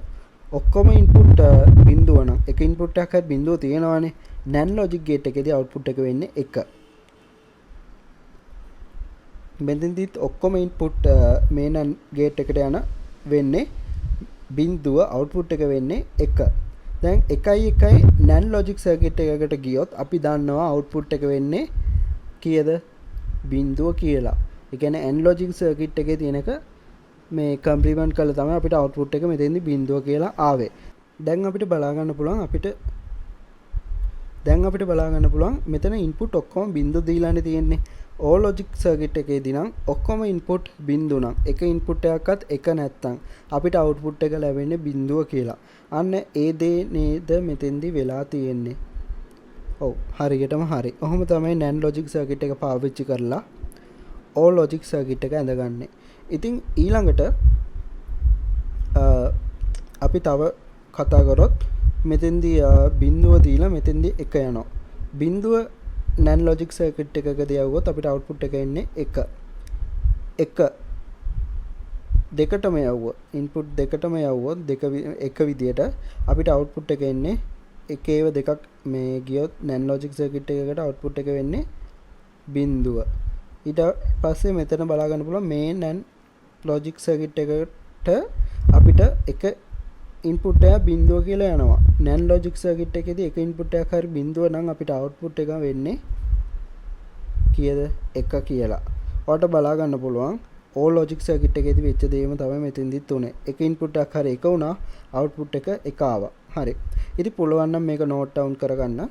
ඔක්කොම ඉන්පුට් බිඳුව නම් එක ඉන්පුට් එකක් හරි බිඳුව තියෙනවානේ NAND ලොජික් ගේට් එකේදී අවුට්පුට් එක වෙන්නේ 1 මෙතෙන්දිත් ඔක්කොම ඉන්පුට් මේ NAND ගේට් එකට යන වෙන්නේ බිඳුව අවුට්පුට් එක වෙන්නේ 1 දැන් 1 NAND ලොජික් සර්කිට් එකකට ගියොත් අපි දන්නවා අවුට්පුට් එක වෙන්නේ කීයද බිඳුව කියලා ඒ කියන්නේ AND ලොජික් සර්කිට් එකේ තියෙනක මේ කම්ප්ලිමන්ට් කරලා තමයි අපිට අවුට්පුට් එක මෙතෙන්දි බිඳුව කියලා ආවේ දැන් අපිට බලා ගන්න පුළුවන් මෙතන ඉන්පුට් ඔක්කොම බිඳුව දීලානේ තියෙන්නේ ඕ ලොජික් සර්කිට් එකේදී නම් ඔක්කොම ඉන්පුට් බිඳුව නම් එක ඉන්පුට් එකක්වත් එක නැත්තම් අපිට අවුට්පුට් එක ලැබෙන්නේ බිඳුව කියලා අන්න ඒ දේ නේද මෙතෙන්දි වෙලා තියෙන්නේ ඔව් හරියටම හරි ඔහොම තමයි NAND ලොජික් සර්කිට් එක පාවිච්චි කරලා ඕ ලොජික් සර්කිට් එක ඇඳගන්නේ ඉතින් ඊළඟට අපි තව කතා කරොත් මෙතෙන්දී බිඳුව දීලා මෙතෙන්දී එක යනවා බිඳුව NAND ලොජික් සර්කිට් එකකදී යවුවොත් අපිට අවුට්පුට් එක එන්නේ 1 දෙකටම යවුවොත් ඉන්පුට් දෙකටම යවුවොත් එක විදියට අපිට අවුට්පුට් එක එන්නේ එකේව දෙකක් මේ ගියොත් NAND ලොජික් සර්කිට් එකකට අවුට්පුට් එක වෙන්නේ බිඳුව ඊට පස්සේ මෙතන බලා ගන්න පුළුවන් මේ NAND ලොජික් සර්කිට් එකට අපිට එක ඉන්පුට් එක බිඳුව කියලා යනවා NAND ලොජික් සර්කිට් එකේදී එක ඉන්පුට් එකක් හරි බිඳුව නම් අපිට අවුට්පුට් එක වෙන්නේ කීයද 1 කියලා. ඔයාලට බලා ගන්න පුළුවන් ඕ ලොජික් සර්කිට් එකේදී වෙච්ච දේම තමයි මෙතෙන්දිත් උනේ. එක ඉන්පුට් එකක් හරි එක වුණා අවුට්පුට් එක 1 ආවා. හරි. ඉතින් පුළුවන් නම් මේක නෝට් ඩවුන් කරගන්න.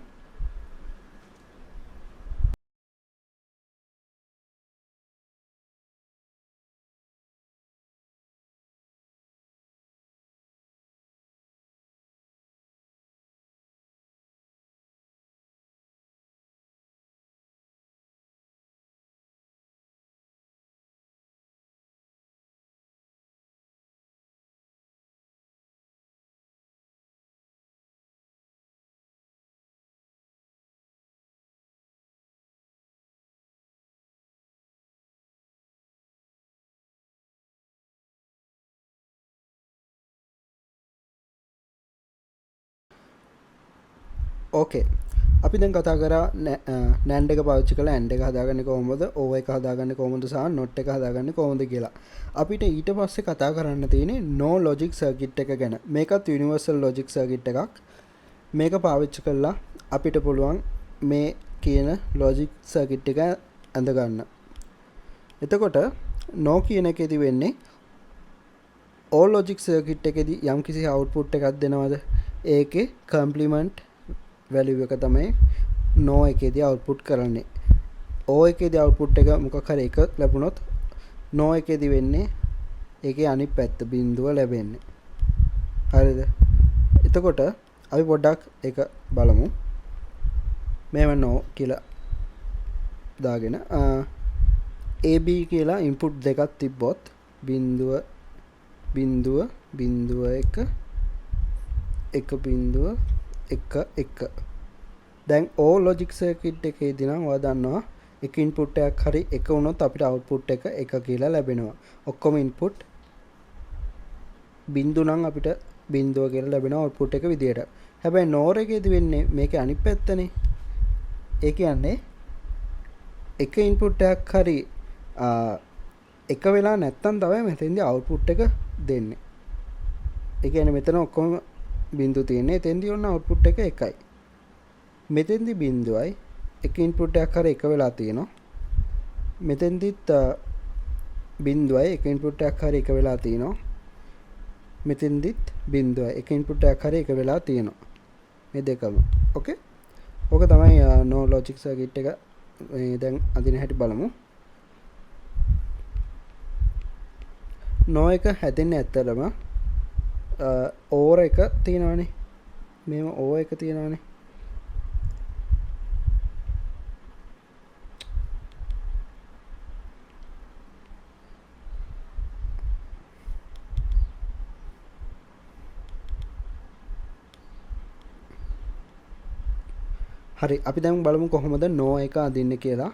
ඕකේ අපි දැන් කතා කරා NAND එක පාවිච්චි කරලා AND එක හදාගන්නේ කොහොමද, OR එක හදාගන්නේ කොහොමද සහ NOT එක හදාගන්නේ කොහොමද කියලා. අපිට ඊට පස්සේ කතා කරන්න තියෙන්නේ no logic circuit එක ගැන. මේකත් universal logic circuit එකක්. මේක පාවිච්චි කරලා අපිට පුළුවන් මේ කියන logic circuit එක ඇඳ ගන්න. එතකොට no කියන එකේදී වෙන්නේ all logic circuit එකේදී යම්කිසි output එකක් දෙනවද, ඒකේ complement value එක තමයි no එකේදී output කරන්නේ. o එකේදී output එක මොකක් හරි එක ලැබුණොත් no එකේදී වෙන්නේ ඒකේ අනිත් පැත්ත බිඳුව ලැබෙන්නේ. හරිද? එතකොට අපි පොඩ්ඩක් ඒක බලමු. මේව no කියලා දාගෙන AB කියලා input දෙකක් තිබ්බොත් බිඳුව බිඳුව බිඳුව එක එක බිඳුව එක එක. දැන් all logic circuit එකේදී නම් ඔයා දන්නවා එක input එකක් හරි එක වුණොත් අපිට output එක එක කියලා ලැබෙනවා. ඔක්කොම input බිඳු නම් අපිට බිඳුව කියලා ලැබෙනවා output එක විදියට. හැබැයි NOR එකේදී වෙන්නේ මේකේ අනිත් පැත්තනේ. ඒ කියන්නේ එක input එකක් හරි එක වෙලා නැත්තම් තමයි මෙතෙන්දී output එක දෙන්නේ. ඒ කියන්නේ මෙතන ඔක්කොම බිඳු තියෙන්නේ. එතෙන්දී ඔන්න output එක එකයි. මෙතෙන්දී බිඳුවයි එක input එකක් හරි එක වෙලා තියෙනවා. මෙතෙන්දිත් බිඳුවයි එක input එකක් හරි එක වෙලා තියෙනවා. මෙතෙන්දිත් බිඳුවයි එක input එකක් හරි එක වෙලා තියෙනවා. මේ දෙකම. ඕකේ. ඕක තමයි no logic circuit එක. දැන් අදින හැටි බලමු. no එක හැදෙන්නේ ඇත්තටම OR එක තියෙනවානේ. මේව OR එක තියෙනවානේ. හරි, අපි දැන් බලමු කොහොමද no එක අදින්නේ කියලා.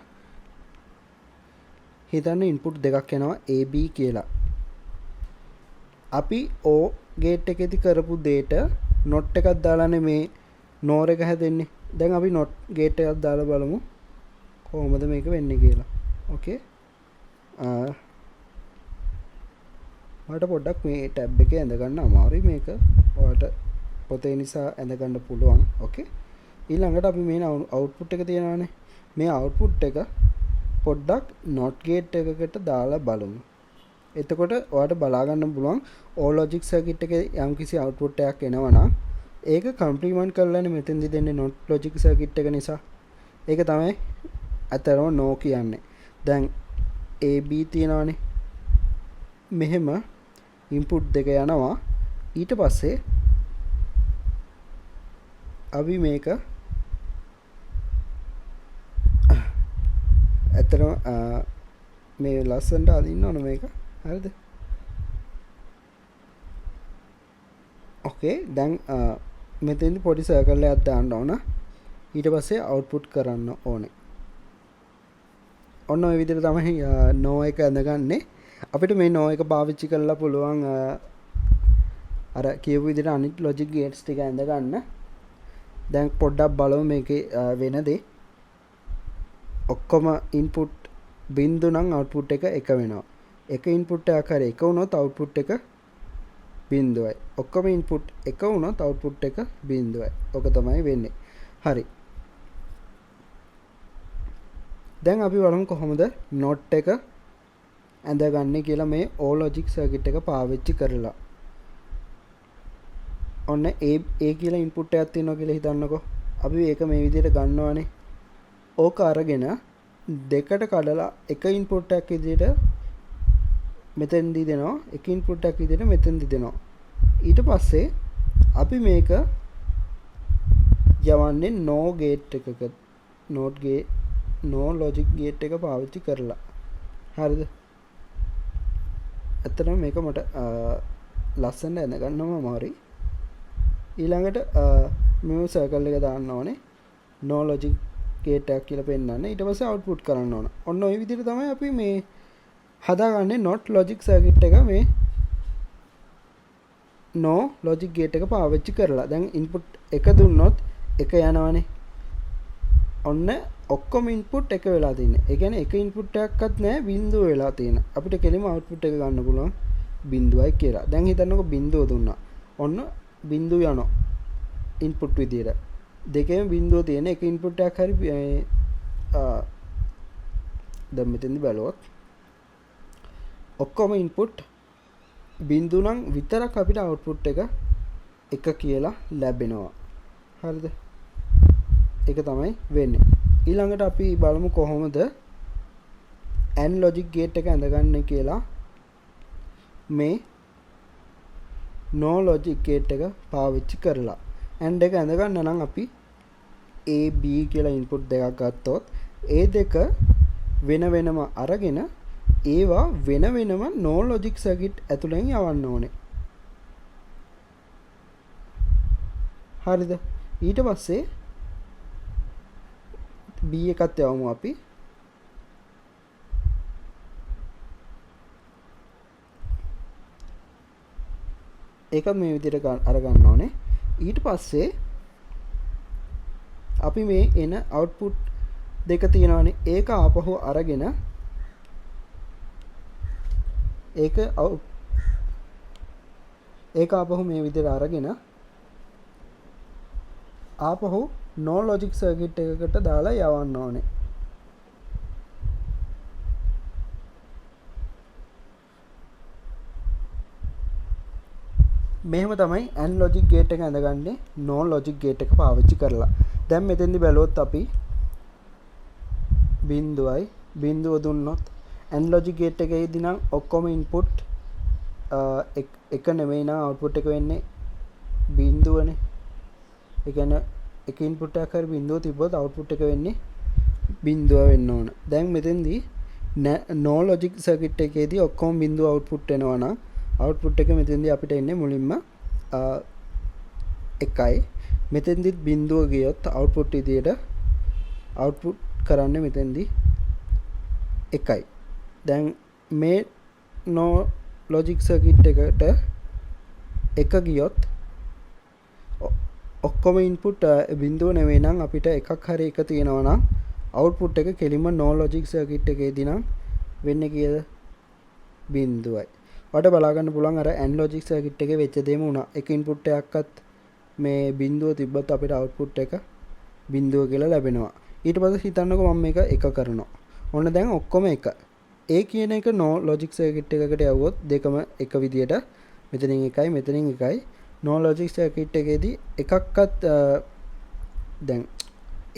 හිතන්න input දෙකක් එනවා AB කියලා. අපි O gate එකේදී කරපු දෙයට not එකක් දාලානේ මේ NOR එක හැදෙන්නේ. දැන් අපි not gate එකක් දාලා බලමු කොහොමද මේක වෙන්නේ කියලා. ඕකේ. මට පොඩ්ඩක් මේ ටැබ් එකේ ඇඳ ගන්න අමාරුයි මේක. ඔයාලට පොතේ නිසා ඇඳ ගන්න පුළුවන්. ඕකේ. ඊළඟට අපි මේ output එක තියනවානේ. මේ output එක පොඩ්ඩක් not gate එකකට දාලා බලමු. එතකොට ඔයාලට බලා ගන්න පුළුවන් all logic circuit එකේ යම්කිසි output එකක් එනවා නම් ඒක complement කරලානේ මෙතෙන්දි දෙන්නේ not logic circuit එක නිසා. ඒක තමයි අතරම no කියන්නේ. දැන් AB තියනවානේ. මෙහෙම input දෙක යනවා. ඊට පස්සේ අපි මේක ඇත්තටම මේ ලස්සනට අදින්න ඕන මේක. හරිද? ඕකේ. දැන් මෙතෙන්දි පොඩි සර්කල් එකක් දාන්න ඕන. ඊට පස්සේ output කරන්න ඕනේ. ඔන්න ඔය විදිහට තමයි no එක ඇඳගන්නේ. අපිට මේ no එක පාවිච්චි කරලා පුළුවන් අර කියපු විදිහට අනිත් logic gates ටික ඇඳ ගන්න. දැන් පොඩ්ඩක් බලමු මේකේ වෙන දේ. ඔක්කොම input බිඳු නම් output එක එක වෙනවා. එක input එකක් හරි එක වුණොත් output එක බිඳුවයි. ඔක්කොම input එක වුණොත් output එක බිඳුවයි. ඔක තමයි වෙන්නේ. හරි. දැන් අපි බලමු කොහොමද not එක ඇඳගන්නේ කියලා මේ all logic circuit එක පාවිච්චි කරලා. ඔන්න A කියලා input එකක් තියෙනවා කියලා හිතන්නකෝ. අපි ඒක මේ විදිහට ගන්නවානේ. ඕක අරගෙන දෙකට කඩලා එක input එකක් විදිහට මෙතෙන්දී දෙනවා. එක input එකක් විදිහට මෙතෙන්දී දෙනවා. ඊට පස්සේ අපි මේක යවන්නේ no gate එකක no logic gate එක පාවිච්චි කරලා. හරිද? ඇත්තටම මේක මට ලස්සනට ඇඳ ගන්නම අමාරුයි. ඊළඟට මේ සර්කල් එක දාන්න ඕනේ. no logic gate එකක් කියලා පෙන්නන්න. ඊට පස්සේ output කරන්න ඕන. ඔන්න ওই විදිහට තමයි අපි මේ හදාගන්නේ not logic circuit එක මේ no logic gate එක පාවිච්චි කරලා. දැන් input එක දුන්නොත් එක යනවනේ. ඔන්න ඔක්කොම ඉන්පුට් එක වෙලා තියෙන්නේ. ඒ කියන්නේ එක ඉන්පුට් එකක්වත් නැහැ බිඳුව වෙලා තියෙන. අපිට කෙලිම අවුට්පුට් එක ගන්න පුළුවන් බිඳුවයි කියලා. දැන් හිතන්නකො බිඳුව දුන්නා. ඔන්න බිඳුව යනවා ඉන්පුට් විදියට. දෙකේම බිඳුව තියෙන එක ඉන්පුට් එකක් හරි දැන් මෙතෙන්දි බලුවොත් ඔක්කොම ඉන්පුට් බිඳුව නම් විතරක් අපිට අවුට්පුට් එක කියලා ලැබෙනවා. හරිද? ඒක තමයි වෙන්නේ. ඊළඟට අපි බලමු කොහොමද AND logic gate එක ඇඳගන්නේ කියලා. මේ no logic gate එක පාවිච්චි කරලා AND එක ඇඳගන්න නම් අපි A B කියලා ඉන්පුට් දෙකක් ගත්තොත් ඒ දෙක වෙන වෙනම අරගෙන ඒවා වෙන වෙනම no logic circuit ඇතුලෙන් යවන්න ඕනේ. හරිද? ඊට පස්සේ B එකත් යවමු අපි. ඒකත් මේ විදිහට අරගන්න ඕනේ. ඊට පස්සේ අපි මේ එන අවුට්පුට් දෙක තියෙනවානේ. ඒක ආපහු අරගෙන ඒක ආපහු මේ විදිහට අරගෙන ආපහු no logic circuit එකකට දාලා යවන්න ඕනේ. මෙහෙම තමයි AND logic gate එක ඇඳගන්නේ no logic gate එක පාවිච්චි කරලා. දැන් මෙතෙන්දි බැලුවොත් අපි බිඳුව දුන්නොත් AND logic gate එකේදී නම් ඔක්කොම input එක නෙමෙයි නම් output එක වෙන්නේ බිඳුවනේ. ඒ කියන්නේ එක ඉන්පුට් එකක් හරි බිඳුව තිබ්බොත් අවුට්පුට් එක වෙන්නේ බිඳුව වෙන්න ඕන. දැන් මෙතෙන්දී no logic circuit එකේදී ඔක්කොම බිඳුව අවුට්පුට් වෙනවා නම් අවුට්පුට් එක මෙතෙන්දී අපිට එන්නේ මුලින්ම 1යි. මෙතෙන්දිත් බිඳුව ගියොත් අවුට්පුට් විදියට අවුට්පුට් කරන්නේ මෙතෙන්දී 1යි. දැන් මේ no logic circuit එකට 1 ගියොත් ඔක්කොම ඉන්පුට් බිඳුව නෙවෙයි නම් අපිට එකක් හරි එක තියෙනවා නම් අවුට්පුට් එක කෙලින්ම no logic circuit එකේදී නම් වෙන්නේ කීයද? බිඳුවයි. ඔයාලට බලා ගන්න පුළුවන් අර AND logic circuit එකේ වෙච්ච දේම වුණා. එක ඉන්පුට් එකක්වත් මේ බිඳුව තිබ්බත් අපිට අවුට්පුට් එක බිඳුව කියලා ලැබෙනවා. ඊට පස්සේ හිතන්නකෝ මම මේක එක කරනවා. ඔන්න දැන් ඔක්කොම එක. ඒ කියන එක no logic circuit එකකට යවුවොත් දෙකම එක විදියට මෙතනින් එකයි මෙතනින් එකයි. no logic circuit එකේදී එකක්වත් දැන්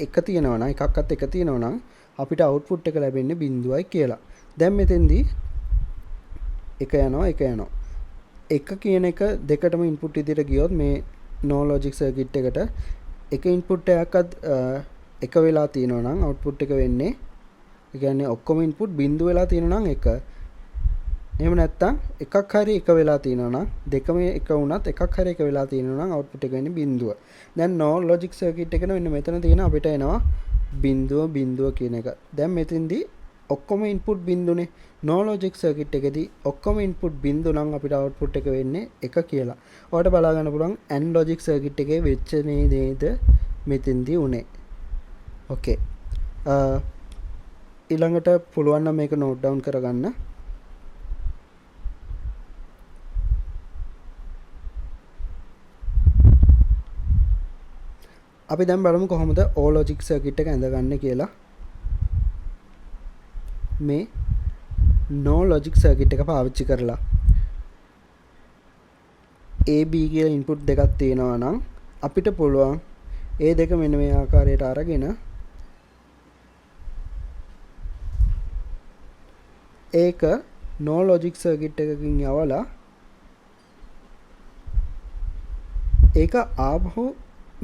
එක තියෙනවා නම් එකක්වත් එක තියෙනවා නම් අපිට output එක ලැබෙන්නේ බිඳුවයි කියලා. දැන් මෙතෙන්දී එක යනවා. එක කියන එක දෙකටම input විදියට ගියොත් මේ no logic circuit එකට එක input එකක්වත් එක වෙලා තියෙනවා නම් output එක වෙන්නේ ඒ කියන්නේ ඔක්කොම input බිඳුව වෙලා තියෙනවා නම් එක. එහෙම නැත්නම් එකක් හරි එක වෙලා තියෙනවා නම් දෙකම එක වුණත් එකක් හරි එක වෙලා තියෙනවා නම් output එක වෙන්නේ බිඳුව. දැන් no logic circuit එකන මෙන්න මෙතන තියෙන අපිට එනවා බිඳුව කියන එක. දැන් මෙතෙන්දී ඔක්කොම input බිඳුනේ. no logic circuit එකේදී ඔක්කොම input බිඳු නම් අපිට output එක වෙන්නේ එක කියලා. ඔයාලට බලා ගන්න පුළුවන් AND logic circuit එකේ වෙච්ච නේද මෙතෙන්දී උනේ. ඕකේ. ඊළඟට පුළුවන් නම් මේක note down කරගන්න. අපි දැන් බලමු කොහොමද O logic circuit එක ඇඳගන්නේ කියලා. මේ no logic circuit එක පාවිච්චි කරලා A B කියලා input දෙකක් තියෙනවා නම් අපිට පුළුවන් ඒ දෙක මෙන්න මේ ආකාරයට අරගෙන ඒක no logic circuit එකකින් යවලා ඒක ආපහු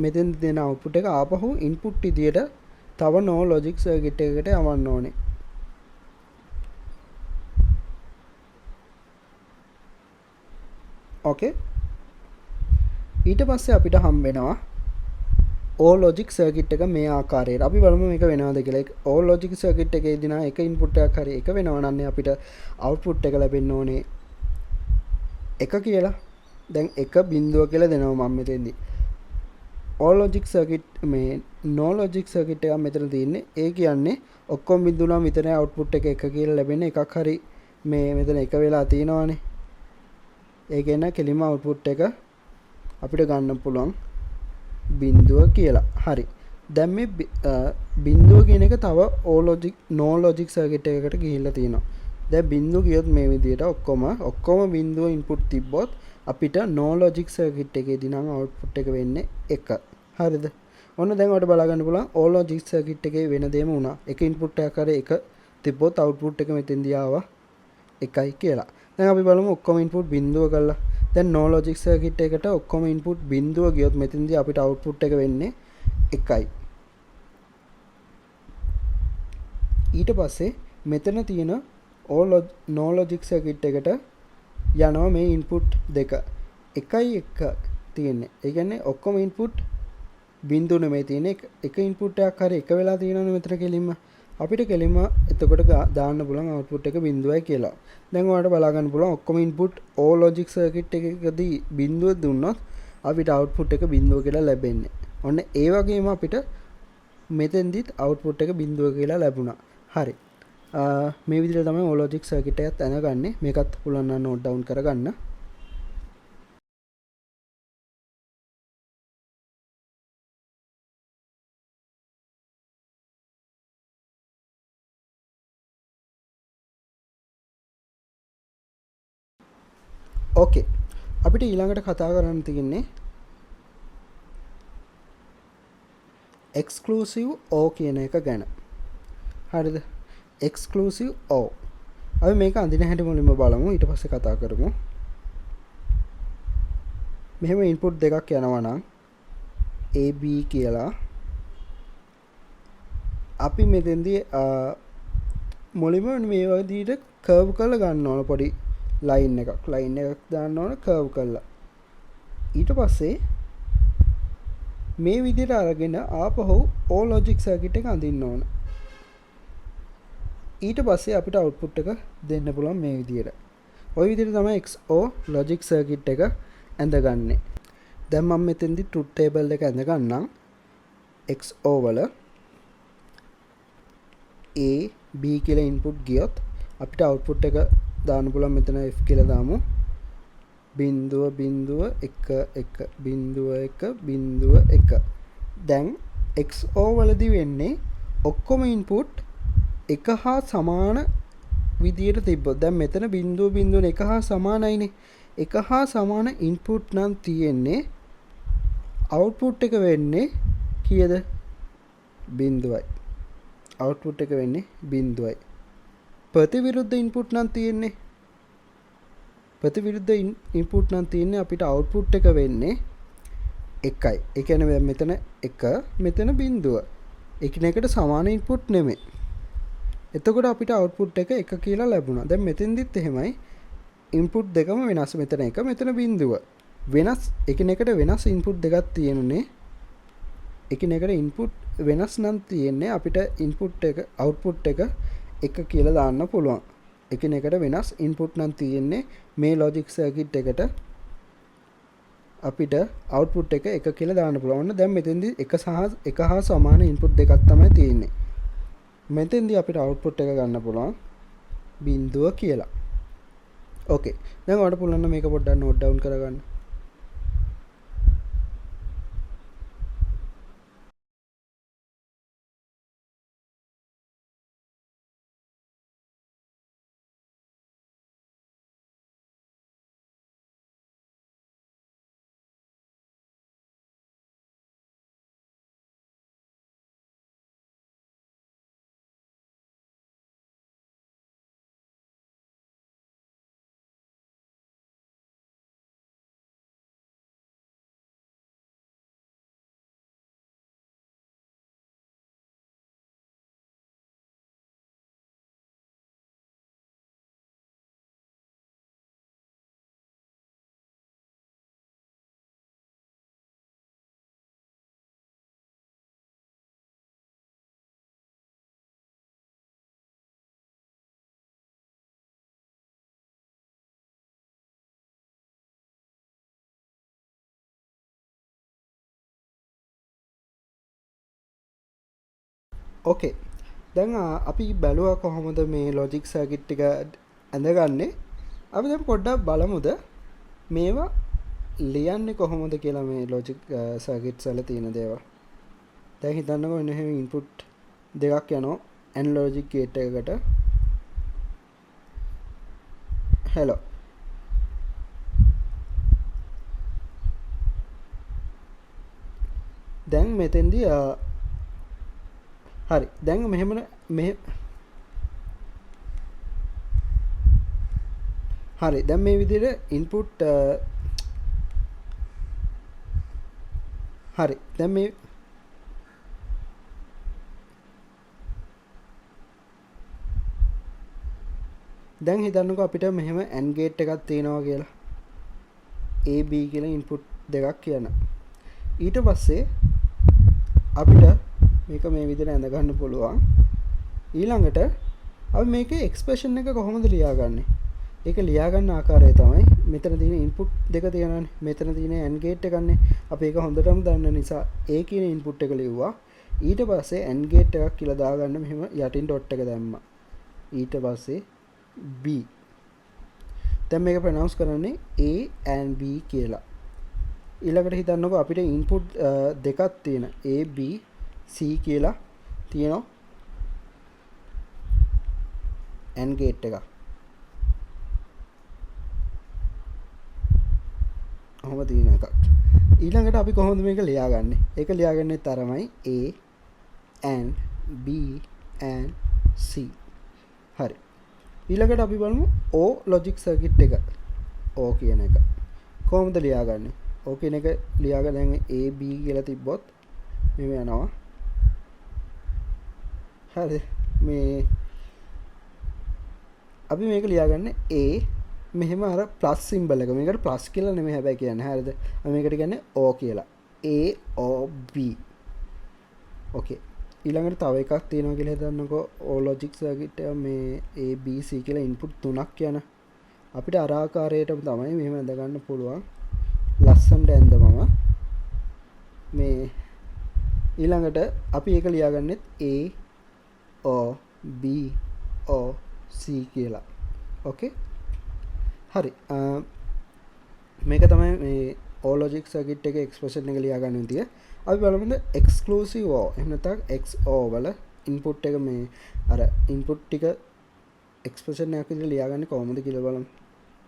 මෙතෙන් දෙන output එක ආපහු input විදියට තව no logic circuit එකකට යවන්න ඕනේ. ඕකේ. ඊට පස්සේ අපිට හම් වෙනවා O logic circuit එක මේ ආකාරයට. අපි බලමු මේක වෙනවද කියලා. O logic circuit එකේදී නා එක input එකක් හරි එක වෙනවා නම් අපිට output එක ලැබෙන්න ඕනේ එක කියලා. දැන් එක බිඳුව කියලා දෙනවා මම මෙතෙන්දී. ඕ ලොජික් සර්කිට් මේ නෝ ලොජික් සර්කිට් එකක් මෙතන තියෙන්නේ. ඒ කියන්නේ ඔක්කොම බිඳු නම් විතරයි අවුට්පුට් එක 1 කියලා ලැබෙන්නේ. එකක් හරි මේ මෙතන 1 වෙලා තියෙනවානේ. ඒක එන කෙලින්ම අවුට්පුට් එක අපිට ගන්න පුළුවන් බිඳුව කියලා. හරි. දැන් මේ බිඳුව කියන එක තව ඕ ලොජික් නෝ ලොජික් සර්කිට් එකකට ගිහිල්ලා තියෙනවා. දැන් බිඳුව කියොත් මේ විදිහට ඔක්කොම බිඳුව ඉන්පුට් තිබ්බොත් අපිට නෝ ලොජික් සර්කිට් එකේදී නම් අවුට්පුට් එක වෙන්නේ 1. හරිද? ඔන්න දැන් ඔයාලට බලා ගන්න පුළුවන් ඕ ලොජික් සර්කිට් එකේ වෙන දෙයක්ම වුණා. එක ඉන්පුට් එකක් හරි එක තිබ්බොත් අවුට්පුට් එක මෙතෙන්දී ආවා 1යි කියලා. දැන් අපි බලමු ඔක්කොම ඉන්පුට් බිඳුව කරලා. දැන් නෝ ලොජික් සර්කිට් එකට ඔක්කොම ඉන්පුට් බිඳුව ගියොත් මෙතෙන්දී අපිට අවුට්පුට් එක වෙන්නේ 1යි. ඊට පස්සේ මෙතන තියෙන නෝ ලොජික් සර්කිට් එකට යනවා මේ ඉන්පුට් දෙක 1යි 1 තියෙන්නේ. ඒ කියන්නේ ඔක්කොම ඉන්පුට් බිඳුව නෙමෙයි තියෙන්නේ. එක ඉන්පුට් එකක් හරි එක වෙලා තියෙනවනේ මෙතන කෙලින්ම. අපිට කෙලින්ම එතකොට දාන්න පුළුවන් අවුට්පුට් එක බිඳුවයි කියලා. දැන් ඔයාලට බලා ගන්න පුළුවන් ඔක්කොම ඉන්පුට් ඕ ලොජික් සර්කිට් එකකදී බිඳුව දුන්නොත් අපිට අවුට්පුට් එක බිඳුව කියලා ලැබෙන්නේ. ඔන්න ඒ වගේම අපිට මෙතෙන්දිත් අවුට්පුට් එක බිඳුව කියලා ලැබුණා. හරි. මේ විදිහට තමයි ඕ ලොජික් සර්කිට් එකත් දැනගන්නේ. මේකත් පුළුවන් නම් නෝට් ඩවුන් කරගන්න. ඕකේ. අපිට ඊළඟට කතා කරන්න තියෙන්නේ එක්ස්ක්ලූසිව් ඕ කියන එක ගැන. හරිද? එක්ස්ක්ලූසිව් ඕ. අපි මේක අඳින හැටි මුලින්ම බලමු. ඊට පස්සේ කතා කරමු. මෙහෙම ඉන්පුට් දෙකක් යනවා නම් AB කියලා අපි මෙතෙන්දී මුලින්ම මේ විදිහට කර්ව් කරලා ගන්න ඕන පොඩි ලයින් එකක් දාන්න ඕන කර්ව් කරලා. ඊට පස්සේ මේ විදිහට අරගෙන ආපහු ඕ ලොජික් සර්කිට් එක අඳින්න ඕන. ඊට පස්සේ අපිට අවුට්පුට් එක දෙන්න පුළුවන් මේ විදිහට. ওই විදිහට තමයි XO ලොජික් සර්කිට් එක ඇඳගන්නේ. දැන් මම මෙතෙන්දි ට්‍රුත් ටේබල් එක ඇඳ ගන්නම්. XO වල A B කියලා ඉන්පුට් ගියොත් අපිට අවුට්පුට් එක දාන්න පුළුවන් මෙතන F කියලා දාමු. බිඳුව බිඳුව 1 1 බිඳුව 1 බිඳුව 1. දැන් XO වලදී වෙන්නේ ඔක්කොම ඉන්පුට් එක හා සමාන විදියට තිබ්බොත් දැන් මෙතන බිඳුව බිඳුව 1 හා සමානයිනේ. 1 හා සමාන ඉන්පුට් නම් තියෙන්නේ අවුට්පුට් එක වෙන්නේ කීයද? බිඳුවයි. අවුට්පුට් එක වෙන්නේ බිඳුවයි. ප්‍රතිවිරුද්ධ ඉන්පුට් නම් තියෙන්නේ ප්‍රතිවිරුද්ධ ඉන්පුට් නම් තියෙන්නේ අපිට අවුට්පුට් එක වෙන්නේ 1යි. ඒ කියන්නේ මෙතන 1 මෙතන බිඳුව. එකිනෙකට සමාන ඉන්පුට් නෙමෙයි. එතකොට අපිට අවුට්පුට් එක 1 කියලා ලැබුණා. දැන් මෙතෙන්දිත් එහෙමයි. ඉන්පුට් දෙකම වෙනස්. මෙතන 1 මෙතන බිඳුව. වෙනස් එකිනෙකට වෙනස් ඉන්පුට් දෙකක් තියෙනුනේ. එකිනෙකට ඉන්පුට් වෙනස් නම් තියෙන්නේ අපිට ඉන්පුට් එක අවුට්පුට් එක 1 කියලා දාන්න පුළුවන්. එකිනෙකට වෙනස් ඉන්පුට් නම් තියෙන්නේ මේ ලොජික් සර්කිට් එකට අපිට අවුට්පුට් එක 1 කියලා දාන්න පුළුවන්. ඔන්න දැන් මෙතෙන්දී 1 හා සමාන ඉන්පුට් දෙකක් තමයි තියෙන්නේ. මෙතෙන්දී අපිට අවුට්පුට් එක ගන්න පුළුවන් බිඳුව කියලා. ඕකේ. දැන් ඔයාලට පුළුවන් නම් මේක පොඩ්ඩක් නෝට් ඩවුන් කරගන්න. ඕකේ දැන් අපි බැලුවා කොහොමද මේ ලොජික් සර්කිට් ටික ඇඳගන්නේ. අපි දැන් පොඩ්ඩක් බලමුද මේවා ලියන්නේ කොහොමද කියලා මේ ලොජික් සර්කිට්ස් වල තියෙන දේවල්. දැන් හිතන්නකෝ මෙන්න එහෙම ඉන්පුට් දෙකක් යනවා AND ලොජික් ගේට් එකකට. hello දැන් මෙතෙන්දී හරි දැන් මෙහෙම හරි දැන් මේ විදිහට ඉන්පුට් හරි දැන් මේ දැන් හිතන්නකෝ අපිට මෙහෙම AND ගේට් එකක් තියෙනවා කියලා. A B කියලා ඉන්පුට් දෙකක් කියන. ඊට පස්සේ අපිට මේක මේ විදිහට ඇඳ ගන්න පුළුවන්. ඊළඟට අපි මේකේ එක්ස්ප්‍රෙෂන් එක කොහොමද ලියාගන්නේ? ඒක ලියා ගන්න ආකාරය තමයි මෙතන තියෙන ඉන්පුට් දෙක තියෙනවානේ. මෙතන තියෙන AND ගේට් එකන්නේ. අපි ඒක හොඳටම දන්න නිසා A කියන ඉන්පුට් එක ලිව්වා. ඊට පස්සේ AND ගේට් එකක් කියලා දාගන්න මෙහෙම යටින් ඩොට් එක දැම්මා. ඊට පස්සේ B. දැන් මේක ප්‍රොනවුන්ස් කරන්නේ A and B කියලා. ඊළඟට හිතන්නකෝ අපිට ඉන්පුට් දෙකක් තියෙන A B C කියලා තියෙනවා AND ගේට් එක. ඔහොම තියෙන එකක්. ඊළඟට අපි කොහොමද මේක ලියාගන්නේ? ඒක ලියාගන්නේ තරමයි A and B and C. හරි. ඊළඟට අපි බලමු O ලොජික් සර්කිට් එක. O කියන එක. කොහොමද ලියාගන්නේ? O කියන එක ලියාගෙන දැන් A B කියලා තිබ්බොත් මෙහෙම යනවා. හරි. මේ අපි මේක ලියාගන්නේ A මෙහෙම අර ප්ලස් සිම්බල් එක. මේකට ප්ලස් කියලා නෙමෙයි හැබැයි කියන්නේ. හරිද? අපි මේකට කියන්නේ O කියලා. A O B. ඕකේ. ඊළඟට තව එකක් තියෙනවා කියලා හිතන්නකෝ. O ලොජික් සර්කිට් එක මේ A B C කියලා ඉන්පුට් තුනක් යන. අපිට අර ආකාරයටම තමයි මෙහෙම ඇඳ ගන්න පුළුවන්. ලස්සනට ඇඳමම මේ ඊළඟට අපි ඒක ලියාගන්නෙත් A O B O C කියලා. ඕකේ. හරි. මේක තමයි මේ O ලොජික් සර්කිට් එකේ එක්ස්ප්‍රෙෂන් එක ලියා ගන්න විදිය. අපි බලමුද එක්ස්ක්ලූසිව් O එහෙම නැත්නම් XO වල ඉන්පුට් එක මේ අර ඉන්පුට් ටික එක්ස්ප්‍රෙෂන් එකක් විදිහට ලියාගන්නේ කොහොමද කියලා බලමු.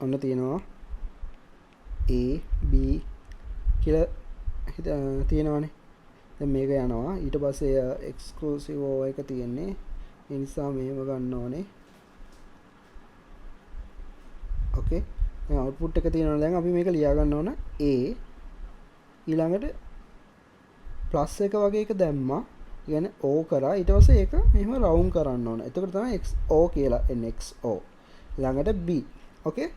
ඔන්න තියෙනවා A B කියලා තියෙනවානේ. දැන් මේක යනවා. ඊට පස්සේ එක්ස්ක්ලූසිව් O එක තියෙන්නේ. ඒ නිසා මේව ගන්න ඕනේ. ඕකේ. දැන් අවුට්පුට් එක තියෙනවා. දැන් අපි මේක ලියා ගන්න ඕන A ඊළඟට ප්ලස් එක වගේ එක දැම්මා. කියන්නේ O කරා. ඊට පස්සේ ඒක මෙහෙම රවුන්ඩ් කරන්න ඕන. එතකොට තමයි XO කියලා එන්නේ. XO. ළඟට B. ඕකේ.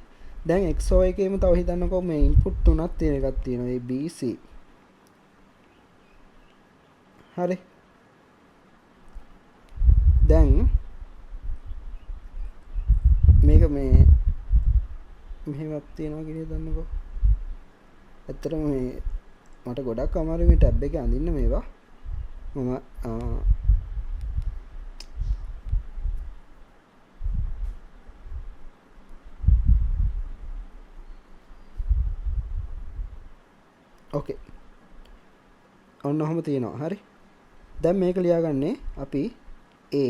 දැන් XO එකේම තව හිතන්නකෝ මේ ඉන්පුට් තුනක් තියෙන එකක් තියෙනවා. A B C. හරි. දැන් මේක මේ මෙහෙමක් තියෙනවා කියලා හිතන්නකෝ. ඇත්තටම මේ මට ගොඩක් අමාරුයි මේ ටැබ් එකේ අඳින්න මේවා. මම ඕකේ. ඔන්න ඔහම තියෙනවා. හරි. දැන් මේක ලියාගන්නේ අපි A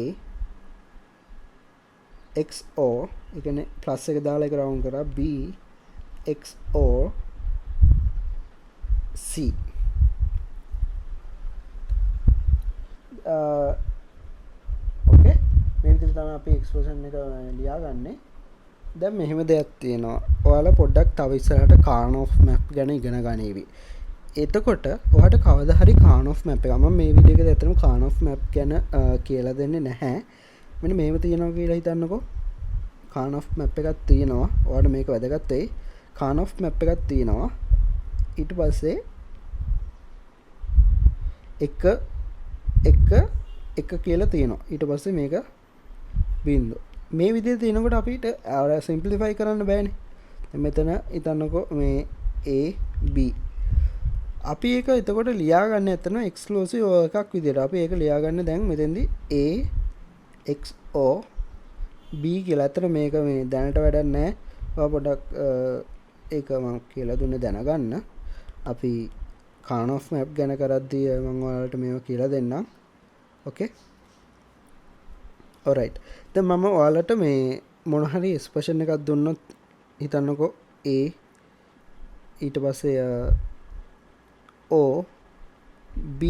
XO ඒ කියන්නේ ප්ලස් එක දාලා ඒක රවුන්ඩ් කරා B XO C. ඕකේ. මේ විදිහට තමයි අපි එක්ස්ප්‍රෙෂන් එක ලියාගන්නේ. දැන් මෙහෙම දෙයක් තියෙනවා. ඔයාලා පොඩ්ඩක් තව ඉස්සරහට කානෝෆ් මැප් ගැන ඉගෙන ගන්නේවි. එතකොට ඔයාලට කවදා හරි කානෝෆ් මැප් එක මම මේ වීඩියෝ එකේ ඇත්තටම කානෝෆ් මැප් ගැන කියලා දෙන්නේ නැහැ. මෙන්න මේව තියෙනවා කියලා හිතන්නකෝ. කානෝෆ් මැප් එකක් තියෙනවා. ඔයාලට මේක වැදගත් වෙයි. කානෝෆ් මැප් එකක් තියෙනවා. ඊට පස්සේ එක කියලා තියෙනවා. ඊට පස්සේ මේක බිංදුව. මේ විදිහට තියෙනකොට අපිට සිම්ප්ලිෆයි කරන්න බෑනේ. මෙතන හිතන්නකෝ මේ A B අපි ඒක එතකොට ලියා ගන්න එතන එක්ස්ක්ලූසිව් එකක් විදිහට අපි ඒක ලියා ගන්න දැන් මෙතෙන්දී a x o b කියලා. අතන මේක මේ දැනට වැඩක් නැහැ. ඔයා පොඩක් ඒක මම කියලා දුන්නේ දැනගන්න. අපි කානොෆ් මැප් ගැන කරද්දී මම ඔයාලට මේව කියලා දෙන්නම්. ඕකේ. ඔරයිට්. දැන් මම ඔයාලට මේ මොන හරි එක්ස්ප්‍රෙෂන් එකක් දුන්නොත් හිතන්නකෝ a ඊට පස්සේ o b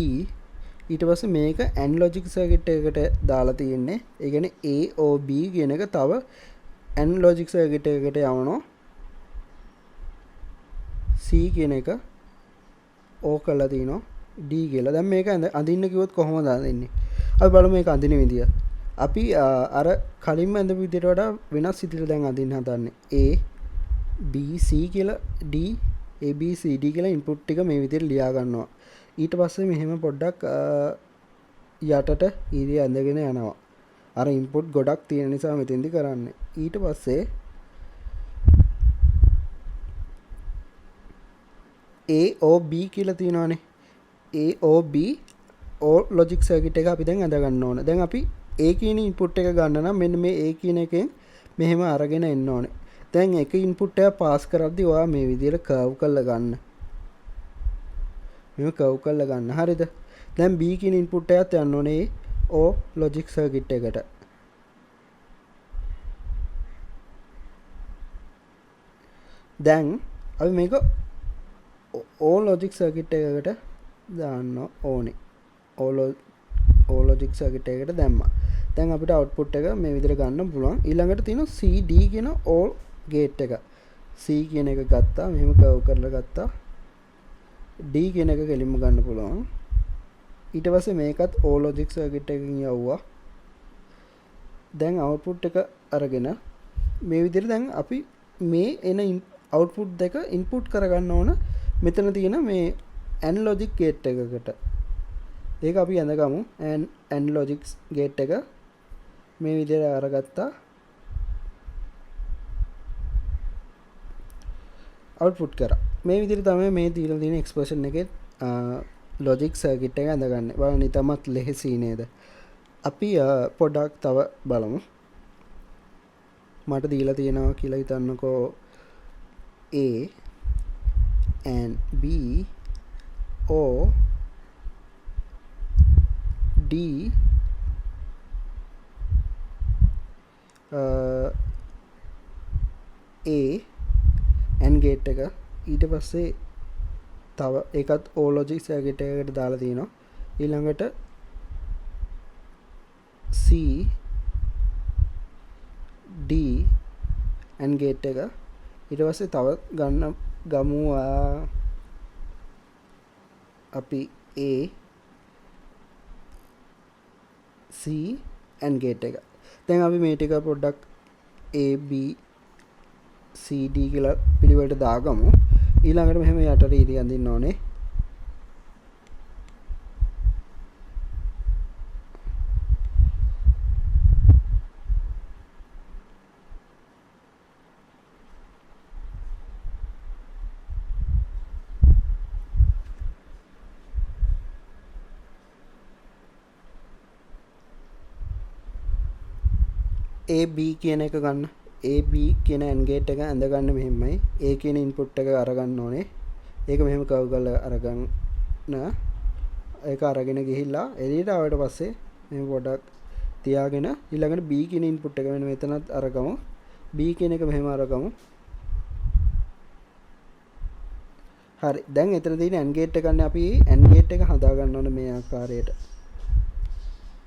ඊට පස්සේ මේක AND logic circuit එකකට දාලා තියෙන්නේ. ඒ කියන්නේ a o b කියන එක තව AND logic circuit එකකට යවනවා. c කියන එක o කරලා තිනවා d කියලා. දැන් මේක අඳින්න කිව්වොත් කොහොමද අඳින්නේ? අපි බලමු මේක අඳින විදිය. අපි අර කලින්ම අඳපු විදියට වඩා වෙනස් විදියට දැන් අඳින්න හදන්නේ. a b c කියලා d a b c d කියලා ඉන්පුට් ටික මේ විදියට ලියා ගන්නවා. ඊට පස්සේ මෙහෙම පොඩ්ඩක් යටට ඊරිය ඇඳගෙන යනවා. අර ඉන්පුට් ගොඩක් තියෙන නිසා මෙතෙන්දි කරන්නේ. ඊට පස්සේ a o b කියලා තියෙනවානේ. a o b o logic circuit එක අපි දැන් අඳ ගන්න ඕන. දැන් අපි a කියන ඉන්පුට් එක ගන්න නම් මෙන්න මේ a කියන එකෙන් මෙහෙම අරගෙන එන්න ඕනේ. දැන් එක ඉන්පුට් එක පාස් කරද්දී ඔයා මේ විදිහට කර්ව් කරලා ගන්න. මෙහෙම කර්ව් කරලා ගන්න. හරිද? දැන් b කියන ඉන්පුට් එකත් යන්න ඕනේ o logic circuit එකට. දැන් අපි මේක o logic circuit එකකට දාන්න ඕනේ. o logic circuit එකකට දැම්මා. දැන් අපිට output එක මේ විදිහට ගන්න පුළුවන්. ඊළඟට තියෙනවා c d කියන o gate එක. c කියන එක ගත්තා. මෙහෙම කර්ව් කරලා ගත්තා. d කියන එක කෙලින්ම ගන්න පුළුවන්. ඊට පස්සේ මේකත් o logic circuit එකකින් යවුවා. දැන් output එක අරගෙන මේ විදිහට දැන් අපි මේ එන output දෙක input කරගන්න ඕන මෙතන තියෙන මේ AND logic gate එකකට. ඒක අපි අඳගමු. AND logic gate එක මේ විදිහට අරගත්තා. output කරා. මේ විදිහට තමයි මේ දීලා තියෙන expression එකේ logic circuit එක අඳගන්නේ. බලන්න ඉතමත් ලෙහෙසි නේද? අපි පොඩක් තව බලමු. මට දීලා තියෙනවා කියලා හිතන්නකෝ a and b o d a and gate එක ඊට පස්සේ තව ඒකත් o logic circuit එකකට දාලා තිනවා. ඊළඟට c d and gate එක ඊට පස්සේ තව ගමු අපි a c and gate එක. දැන් අපි මේ ටික පොඩ්ඩක් a b c d කියලා පිළිවෙලට දාගමු. ඊළඟට මෙහෙම යටට ඉරි අඳින්න ඕනේ. a b කියන එක ගන්න. a b කියන AND gate එක ඇඳ ගන්න මෙහෙමයි. a කියන input එක අරගන්න ඕනේ. ඒක මෙහෙම කව් කරලා අරගන්න. ඒක අරගෙන ගිහිල්ලා එළියට ආවට පස්සේ මේ පොඩක් තියාගෙන ඊළඟට b කියන input එක මෙන්න මෙතනත් අරගමු. b කියන එක මෙහෙම අරගමු. හරි. දැන් එතන තියෙන AND gate එක ගන්න අපි AND gate එක හදා ගන්න ඕනේ මේ ආකාරයට.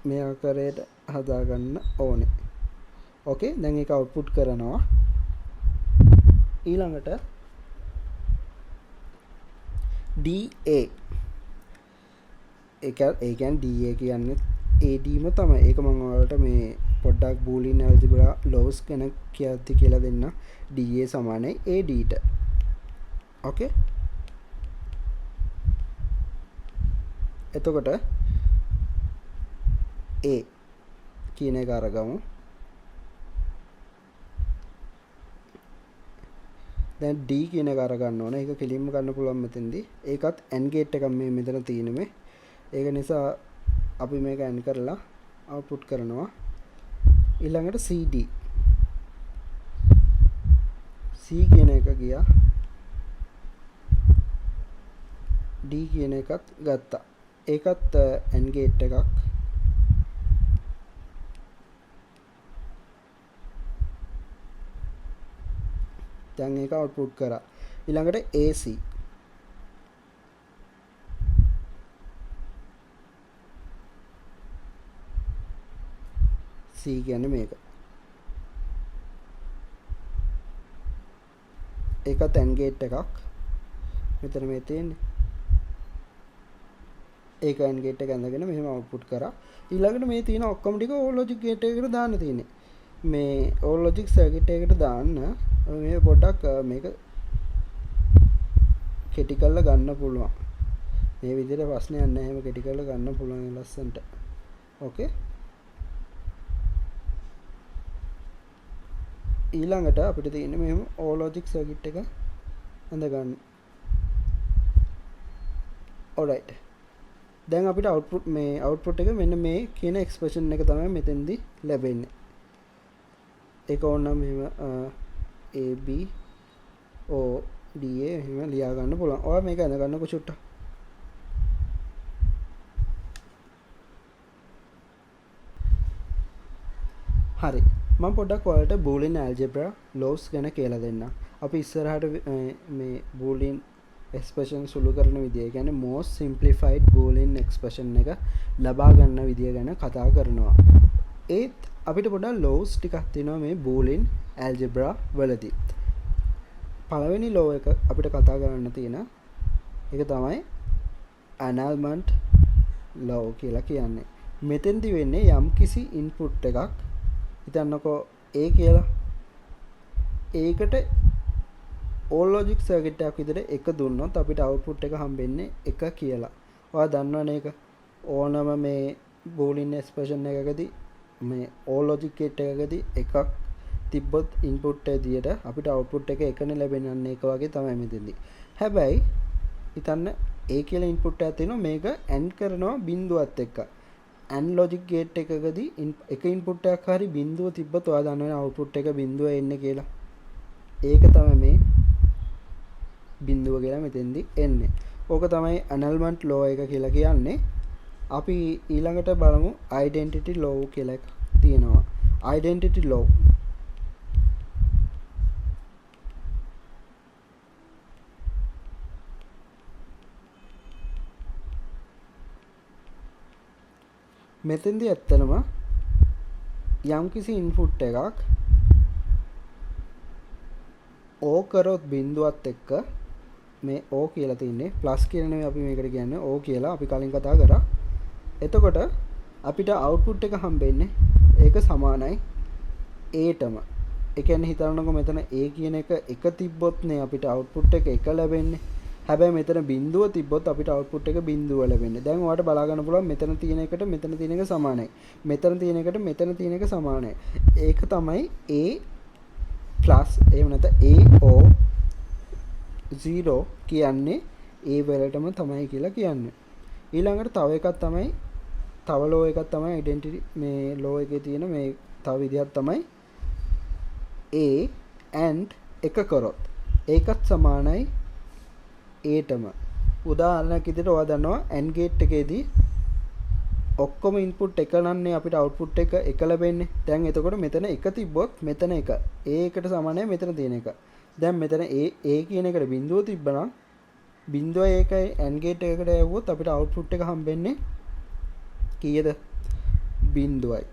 මේ ආකාරයට හදා ගන්න ඕනේ. ඕකේ. දැන් ඒක අවුට්පුට් කරනවා. ඊළඟට DA ඒක ඒ කියන්නේ DA කියන්නේ AD ම තමයි. ඒක මම ඔයාලට මේ පොඩ්ඩක් බූලියන් ඇල්ජිබ්‍රා ලෝස් ගැන කියද්දි කියලා දෙන්න. DA සමානයි AD ට. ඕකේ. එතකොට A කියන එක අරගමු. දැන් D කියන එක අරගන්න ඕන. ඒක කෙලින්ම ගන්න පුළුවන් මෙතෙන්දී. ඒකත් AND gate එකක් මේ මෙතන තියෙන්නේ. ඒක නිසා අපි මේක AND කරලා output කරනවා. ඊළඟට CD C කියන එක ගියා. D කියන එකත් ගත්තා. ඒකත් AND gate එකක්. දැන් ඒක output කරා. ඊළඟට AC C කියන්නේ මේක. ඒකත් AND gate එකක්. මෙතන මේ තියෙන්නේ. ඒක AND gate එක ඇඳගෙන මෙහෙම output කරා. ඊළඟට මේ තියෙන ඔක්කොම ටික OR logic gate එකකට දාන්න තියෙන්නේ. මේ OR logic circuit එකකට දාන්න මේ පොඩ්ඩක් මේක කෙටි කරලා ගන්න පුළුවන්. මේ විදිහට ප්‍රශ්නයක් නැහැ. එහෙම කෙටි කරලා ගන්න පුළුවන් ලස්සනට. ඕකේ. ඊළඟට අපිට තියෙන්නේ මෙහෙම OR logic circuit එක අඳ ගන්න. alright. දැන් අපිට output එක මෙන්න මේ කියන expression එක තමයි මෙතෙන්දී ලැබෙන්නේ. ඒක ඕනනම් මෙහෙම A B O D A එහෙම ලියා ගන්න පුළුවන්. ඔයා මේක අඳ ගන්නකො චුට්ටක්. හරි. මම පොඩ්ඩක් ඔයාලට boolean algebra laws ගැන කියලා දෙන්නම්. අපි ඉස්සරහට මේ boolean expression සුළු කරන විදිය, කියන්නේ most simplified boolean expression එක ලබා ගන්න විදිය ගැන කතා කරනවා. ඒත් අපිට පොඩ්ඩක් laws ටිකක් තියෙනවා මේ boolean algebra වලදී. පළවෙනි law එක අපිට කතා කරන්න තියෙන එක තමයි annulment law කියලා කියන්නේ. මෙතෙන්දි වෙන්නේ යම්කිසි input එකක් හිතන්නකෝ A කියලා. ඒකට OR logic circuit එකක් විදිහට එක දුන්නොත් අපිට output එක හම්බෙන්නේ 1 කියලා. ඔයා දන්නවනේ ඒක. ඕනම මේ boolean expression එකකදී මේ OR logic gate එකකදී එකක් තිබ්බොත් input එක දිහට අපිට output එක එකනේ ලැබෙන්නේ. ඒක වගේ තමයි මෙතෙන්දී. හැබැයි හිතන්න A කියලා input එකක් තියෙනවා. මේක AND කරනවා බිඳුවත් එක්ක. AND logic gate එකකදී එක input එකක් හරි බිඳුව තිබ්බොත් ඔයා දන්නවනේ output එක බිඳුව එන්නේ කියලා. ඒක තමයි මේ බිඳුව කියලා මෙතෙන්දී එන්නේ. ඕක තමයි annulment law එක කියලා කියන්නේ. අපි ඊළඟට බලමු identity law කියලා එකක් තියෙනවා. identity law මෙතෙන්දී ඇත්තනම යම්කිසි ඉන්පුට් එකක් O කරොත් බිඳුවත් එක්ක මේ O කියලා තින්නේ ප්ලස් කියලා නෙමෙයි අපි මේකට කියන්නේ O කියලා අපි කලින් කතා කරා. එතකොට අපිට output එක හම්බෙන්නේ ඒක සමානයි Aටම. ඒ කියන්නේ හිතන්නකො මෙතන A කියන එක තිබ්බොත් නේ අපිට output එක 1 ලැබෙන්නේ. හැබැයි මෙතන බිඳුව තිබ්බොත් අපිට output එක බිඳුව ලැබෙන්නේ. දැන් ඔයාලට බලා ගන්න පුළුවන් මෙතන තියෙන එකට මෙතන තියෙන එක සමානයි. මෙතන තියෙන එකට මෙතන තියෙන එක සමානයි. ඒක තමයි A plus එහෙම නැත්නම් AO 0 කියන්නේ A වලටම තමයි කියලා කියන්නේ. ඊළඟට තව එකක් තමයි තව law එකක් තමයි identity මේ law එකේ තියෙන මේ තව විදිහක් තමයි A and එක කරොත් ඒකත් සමානයි Aටම. උදාහරණයක් විදිහට ඔයා දන්නවා AND gate එකේදී ඔක්කොම ඉන්පුට් එක නන්නේ අපිට output එක 1 ලැබෙන්නේ. දැන් එතකොට මෙතන 1 තිබ්බොත් මෙතන 1. A එකට සමානයි මෙතන තියෙන එක. දැන් මෙතන A කියන එකට බිඳුව තිබ්බනම් බිඳුව ඒකයි AND gate එකකට යවුවොත් අපිට output එක හම්බෙන්නේ කීයද? බිඳුවයි.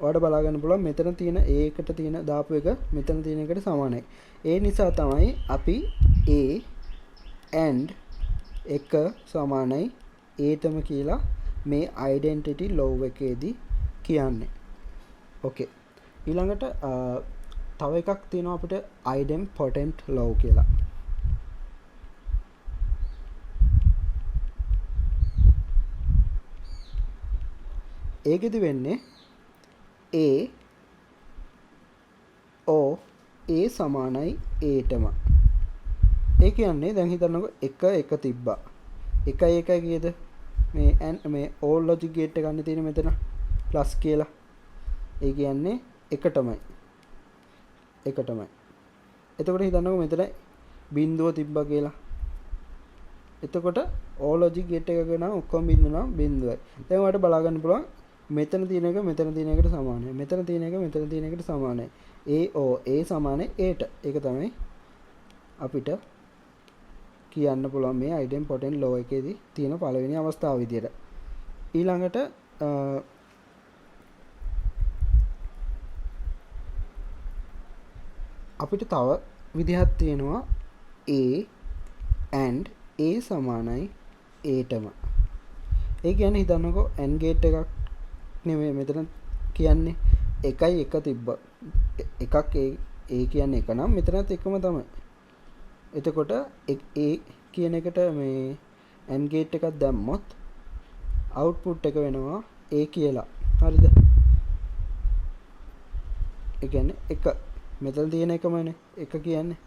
ඔයාලට බලා ගන්න පුළුවන් මෙතන තියෙන A එකට තියෙන දාපු එක මෙතන තියෙන එකට සමානයි. ඒ නිසා තමයි අපි A and එක සමානයි Aටම කියලා මේ identity law එකේදී කියන්නේ. ඕකේ. ඊළඟට තව එකක් තියෙනවා අපිට idempotent law කියලා. ඒකෙදි වෙන්නේ A සමානයි Aටම. ඒ කියන්නේ දැන් හිතන්නකො 1 1 තිබ්බා. 1 1 කීයද? මේ ඕල් ලොජික් ගේට් එක ගන්න තියෙන මෙතන ප්ලස් කියලා. ඒ කියන්නේ එකටමයි. එතකොට හිතන්නකො මෙතන බිංදුව තිබ්බා කියලා. එතකොට ඕල් ලොජික් ගේට් එක ගන්න ඔක්කොම බිංදුව නම් බිංදුවයි. දැන් ඔයාලට බලා ගන්න පුළුවන් මෙතන තියෙන එක මෙතන තියෙන එකට සමානයි. මෙතන තියෙන එක මෙතන තියෙන එකට සමානයි. A සමානයි Aට. ඒක තමයි අපිට කියන්න පුළුවන් මේ idempotent law එකේදී තියෙන පළවෙනි අවස්ථාව විදියට. ඊළඟට අපිට තව විදිහක් තියෙනවා A and A සමානයි Aටම. ඒ කියන්නේ හිතන්නකෝ AND ගේට් එකක් නෙමෙයි මෙතන කියන්නේ 1 1 තිබ්බ. එකක් A කියන්නේ එක නම් මෙතනත් එකම තමයි. එතකොට A කියන එකට මේ AND ගේට් එකක් දැම්මොත් අවුට්පුට් එක වෙනවා A කියලා. හරිද? ඒ කියන්නේ එක මෙතන තියෙන එකමනේ එක කියන්නේ.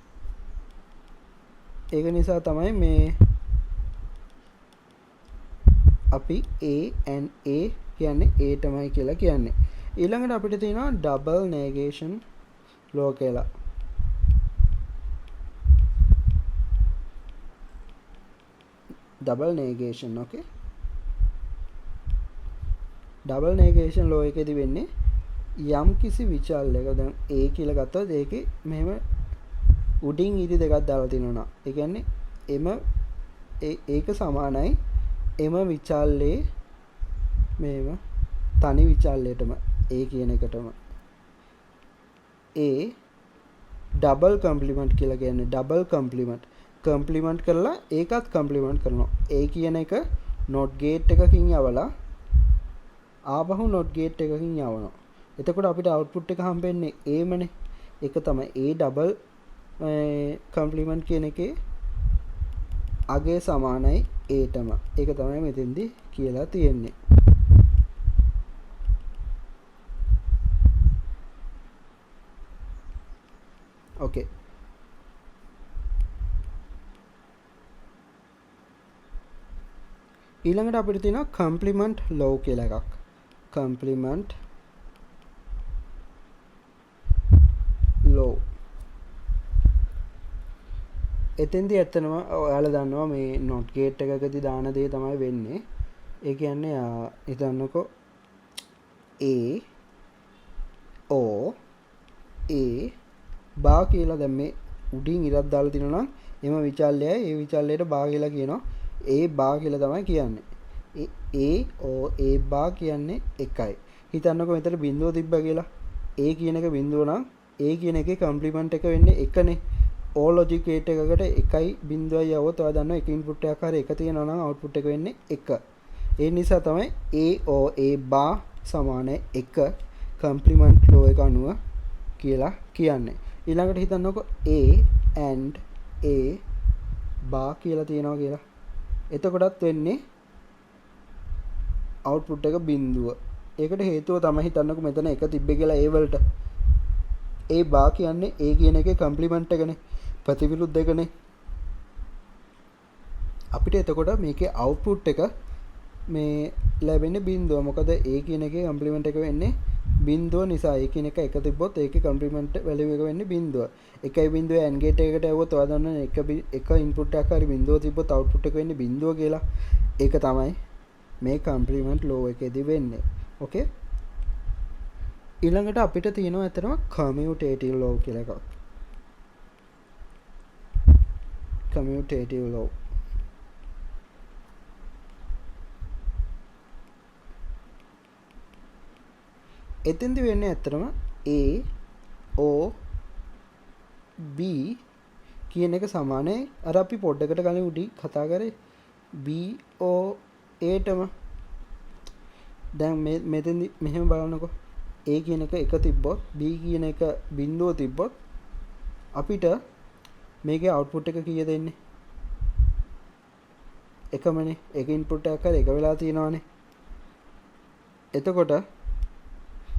ඒක නිසා තමයි මේ අපි A and A කියන්නේ A තමයි කියලා කියන්නේ. ඊළඟට අපිට තියෙනවා double negation law කියලා. double negation, okay? double negation law එකේදී වෙන්නේ යම් කිසි විචල්යක දැන් A කියලා ගත්තොත් ඒකේ මෙහෙම උඩින් ඉරි දෙකක් දාලා තිනවා. ඒ කියන්නේ ඒක සමානයි එම විචල්ලේ මේව තනි විචල්ලයටම A කියන එකටම. A ඩබල් කම්ප්ලිමන්ට් කියලා කියන්නේ ඩබල් කම්ප්ලිමන්ට් කරලා ඒකත් කම්ප්ලිමන්ට් කරනවා. A කියන එක not gate එකකින් යවලා ආපහු not gate එකකින් යවනවා. එතකොට අපිට output එක හම්බෙන්නේ A මනේ. ඒක තමයි A ඩබල් කම්ප්ලිමන්ට් කියන එකේ අගේ සමානයි Aටම. ඒක තමයි මෙතෙන්දී කියලා තියෙන්නේ. okay. ඊළඟට අපිට තියෙනවා කම්ප්ලිමන්ට් ලෝ කියලා එකක්. කම්ප්ලිමන්ට් ලෝ. එතෙන්දී ඇත්තනම ඔයාලා දන්නවා මේ not gate එකකදී දාන දේ තමයි වෙන්නේ. ඒ කියන්නේ හිතන්නකෝ A O A බා කියලා දැන් මේ උඩින් ඉරක් දාලා තිනවා නම් එම විචල්‍යය ඒ විචල්‍යයට බා කියලා කියනවා. A බා කියලා තමයි කියන්නේ. A O A බා කියන්නේ එකයි. හිතන්නකෝ මෙතන බිඳුව තිබ්බා කියලා. A කියන එක බිඳුව නම් A කියන එකේ කම්ප්ලිමන්ට් එක වෙන්නේ එකනේ. all logic gate එකකට 1.0යි આવොත් ඔයා දන්නවා එක ඉන්පුට් එකක් හරිය එක තියෙනවා නම් අවුට්පුට් එක වෙන්නේ 1. ඒ නිසා තමයි A O A bar සමාන 1 කම්ප්ලිමන්ට් ලෝ එක අනුව කියලා කියන්නේ. ඊළඟට හිතන්නකො A and A bar කියලා තියෙනවා කියලා. එතකොටත් වෙන්නේ අවුට්පුට් එක බිඳුව. ඒකට හේතුව තමයි හිතන්නකො මෙතන 1 තිබ්බේ කියලා A වලට. A bar කියන්නේ A කියන එකේ කම්ප්ලිමන්ට් එකනේ. ප්‍රතිවිරුද්ධ එකනේ. අපිට එතකොට මේකේ අවුට්පුට් එක මේ ලැබෙන්නේ බිඳුව. මොකද A කියන එකේ කම්ප්ලිමන්ට් එක වෙන්නේ බිඳුව නිසා. A කියන එක 1 තිබ්බොත් ඒකේ කම්ප්ලිමන්ට් වැලියු එක වෙන්නේ බිඳුව. 1.0 AND gate එකකට આવුවොත් ඔයා දන්නවනේ එක ඉන්පුට් එකක් හරි බිඳුව තිබ්බොත් අවුට්පුට් එක වෙන්නේ බිඳුව කියලා. ඒක තමයි මේ කම්ප්ලිමන්ට් ලෝ එකේදී වෙන්නේ. ඕකේ. ඊළඟට අපිට තියෙනවා ඇත්තටම කමියුටේටිව් ලෝ කියලා එකක්. commutative law. එතෙන්දි වෙන්නේ ඇත්තටම A O B කියන එක සමානයි අර අපි පොඩ්ඩකට කලින් උඩි කතා කරේ B O A ටම. දැන් මෙතෙන්දි මෙහෙම බලනකො A කියන එක 1 තිබ්බොත් B කියන එක බිඳුව තිබ්බොත් අපිට මේකේ අවුට්පුට් එක කීයද එන්නේ? එකමනේ. එක ඉන්පුට් එකක් හරි එක වෙලා තියෙනවානේ. එතකොට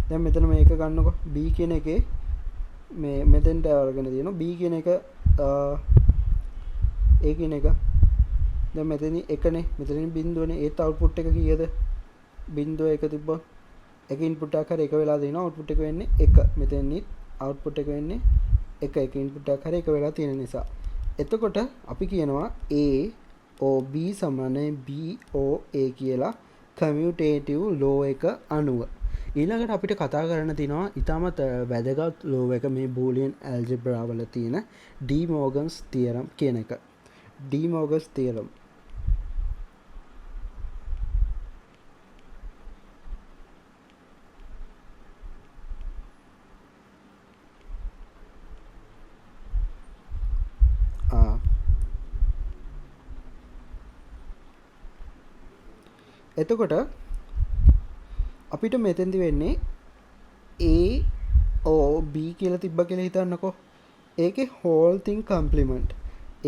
දැන් මෙතන මේක ගන්නකො B කියන එකේ මේ මෙතෙන්ට අරගෙන තියෙනවා B කියන එක ඒ කියන එක. දැන් මෙතන එකනේ, මෙතන බිඳුවනේ. ඒත් අවුට්පුට් එක කීයද? 0.1 තිබ්බොත් එක ඉන්පුට් එකක් හරි එක වෙලා දෙනවා. අවුට්පුට් එක වෙන්නේ 1. මෙතනත් අවුට්පුට් එක වෙන්නේ 1. එක ඉන්පුට් එකක් හරි එක වෙලා තියෙන නිසා. එතකොට අපි කියනවා AOB සමානයි BOA කියලා කමියුටේටිව් ලෝ එක අනුව. ඊළඟට අපිට කතා කරන්න තියෙනවා ඉතාමත් වැදගත් ලෝ එක මේ බූලියන් ඇල්ජිබ්‍රා වල තියෙන ඩී මෝගන්ස් තියරම් කියන එක. ඩී මෝගන්ස් තියරම් එතකොට අපිට මෙතෙන්දි වෙන්නේ AOB කියලා තිබ්බ කියලා හිතන්නකෝ. ඒකේ whole thing complement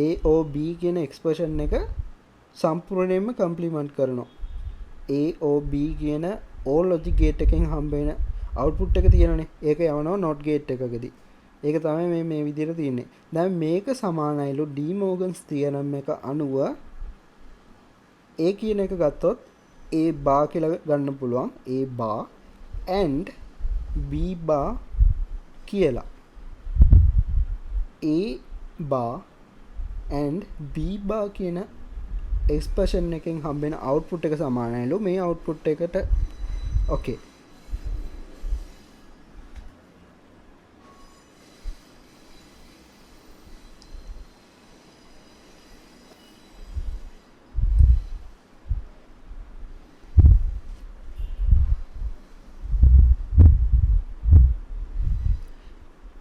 AOB කියන එක්ස්ප්‍රෙෂන් එක සම්පූර්ණයෙන්ම කම්ප්ලිමන්ට් කරනවා. AOB කියන all logic gate එකෙන් හම්බ වෙන output එක තියෙනනේ. ඒක යවනවා not gate එකකදී. ඒක තමයි මේ විදිහට තියෙන්නේ. දැන් මේක සමානයිලු ඩී මෝගන්ස් තියරම් එක අනුව A කියන එක ගත්තොත් A bar කියලා ගන්න පුළුවන්. A bar and B bar කියලා. A bar and B bar කියන එක්ස්ප්‍රෙෂන් එකෙන් හම්බෙන අවුට්පුට් එක සමානයිලු මේ අවුට්පුට් එකට. ඕකේ.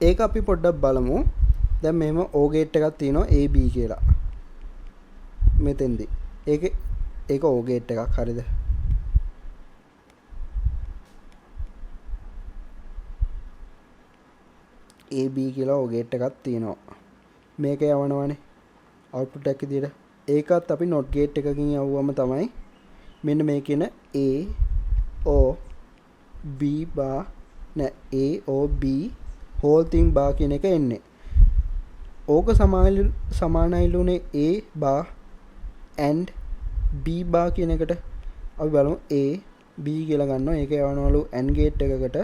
ඒක අපි පොඩ්ඩක් බලමු. දැන් මෙහෙම O gate එකක් තියෙනවා AB කියලා. මෙතෙන්දි. ඒක O gate එකක් හරිද? AB කියලා O gate එකක් තියෙනවා. මේක යවනවනේ output එකක් විදියට. ඒකත් අපි not gate එකකින් යවුවම තමයි මෙන්න මේ කියන A O B bar A O B whole thing bar කියන එක එන්නේ. ඕක සමානයිලුනේ A bar and B bar කියන එකට. අපි බලමු A B කියලා ගන්නවා. ඒක යවනවලු AND gate එකකට.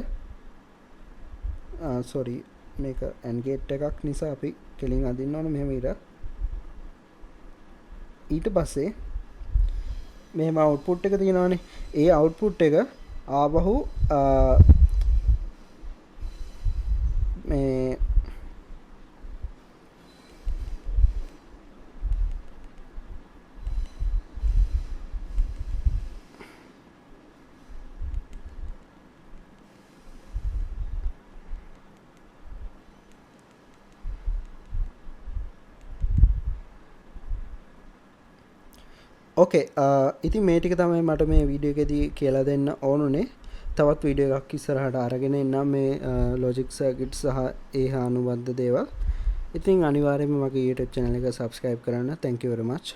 sorry මේක AND gate එකක් නිසා අපි කෙලින් අදින්න ඕනේ මෙහෙම ඊට පස්සේ මෙහෙම output එක තියෙනවානේ. ඒ output එක ආවහු මේ ඕකේ. ඉතින් මේ ටික තමයි මට මේ වීඩියෝ එකේදී කියලා දෙන්න ඕනුනේ. තවත් වීඩියෝ එකක් ඉස්සරහට අරගෙන එන්නම් මේ ලොජික් සර්කිට් සහ ඒ හා අනුබද්ධ දේවල්. ඉතින් අනිවාර්යයෙන්ම මගේ YouTube channel එක subscribe කරන්න. Thank you very much.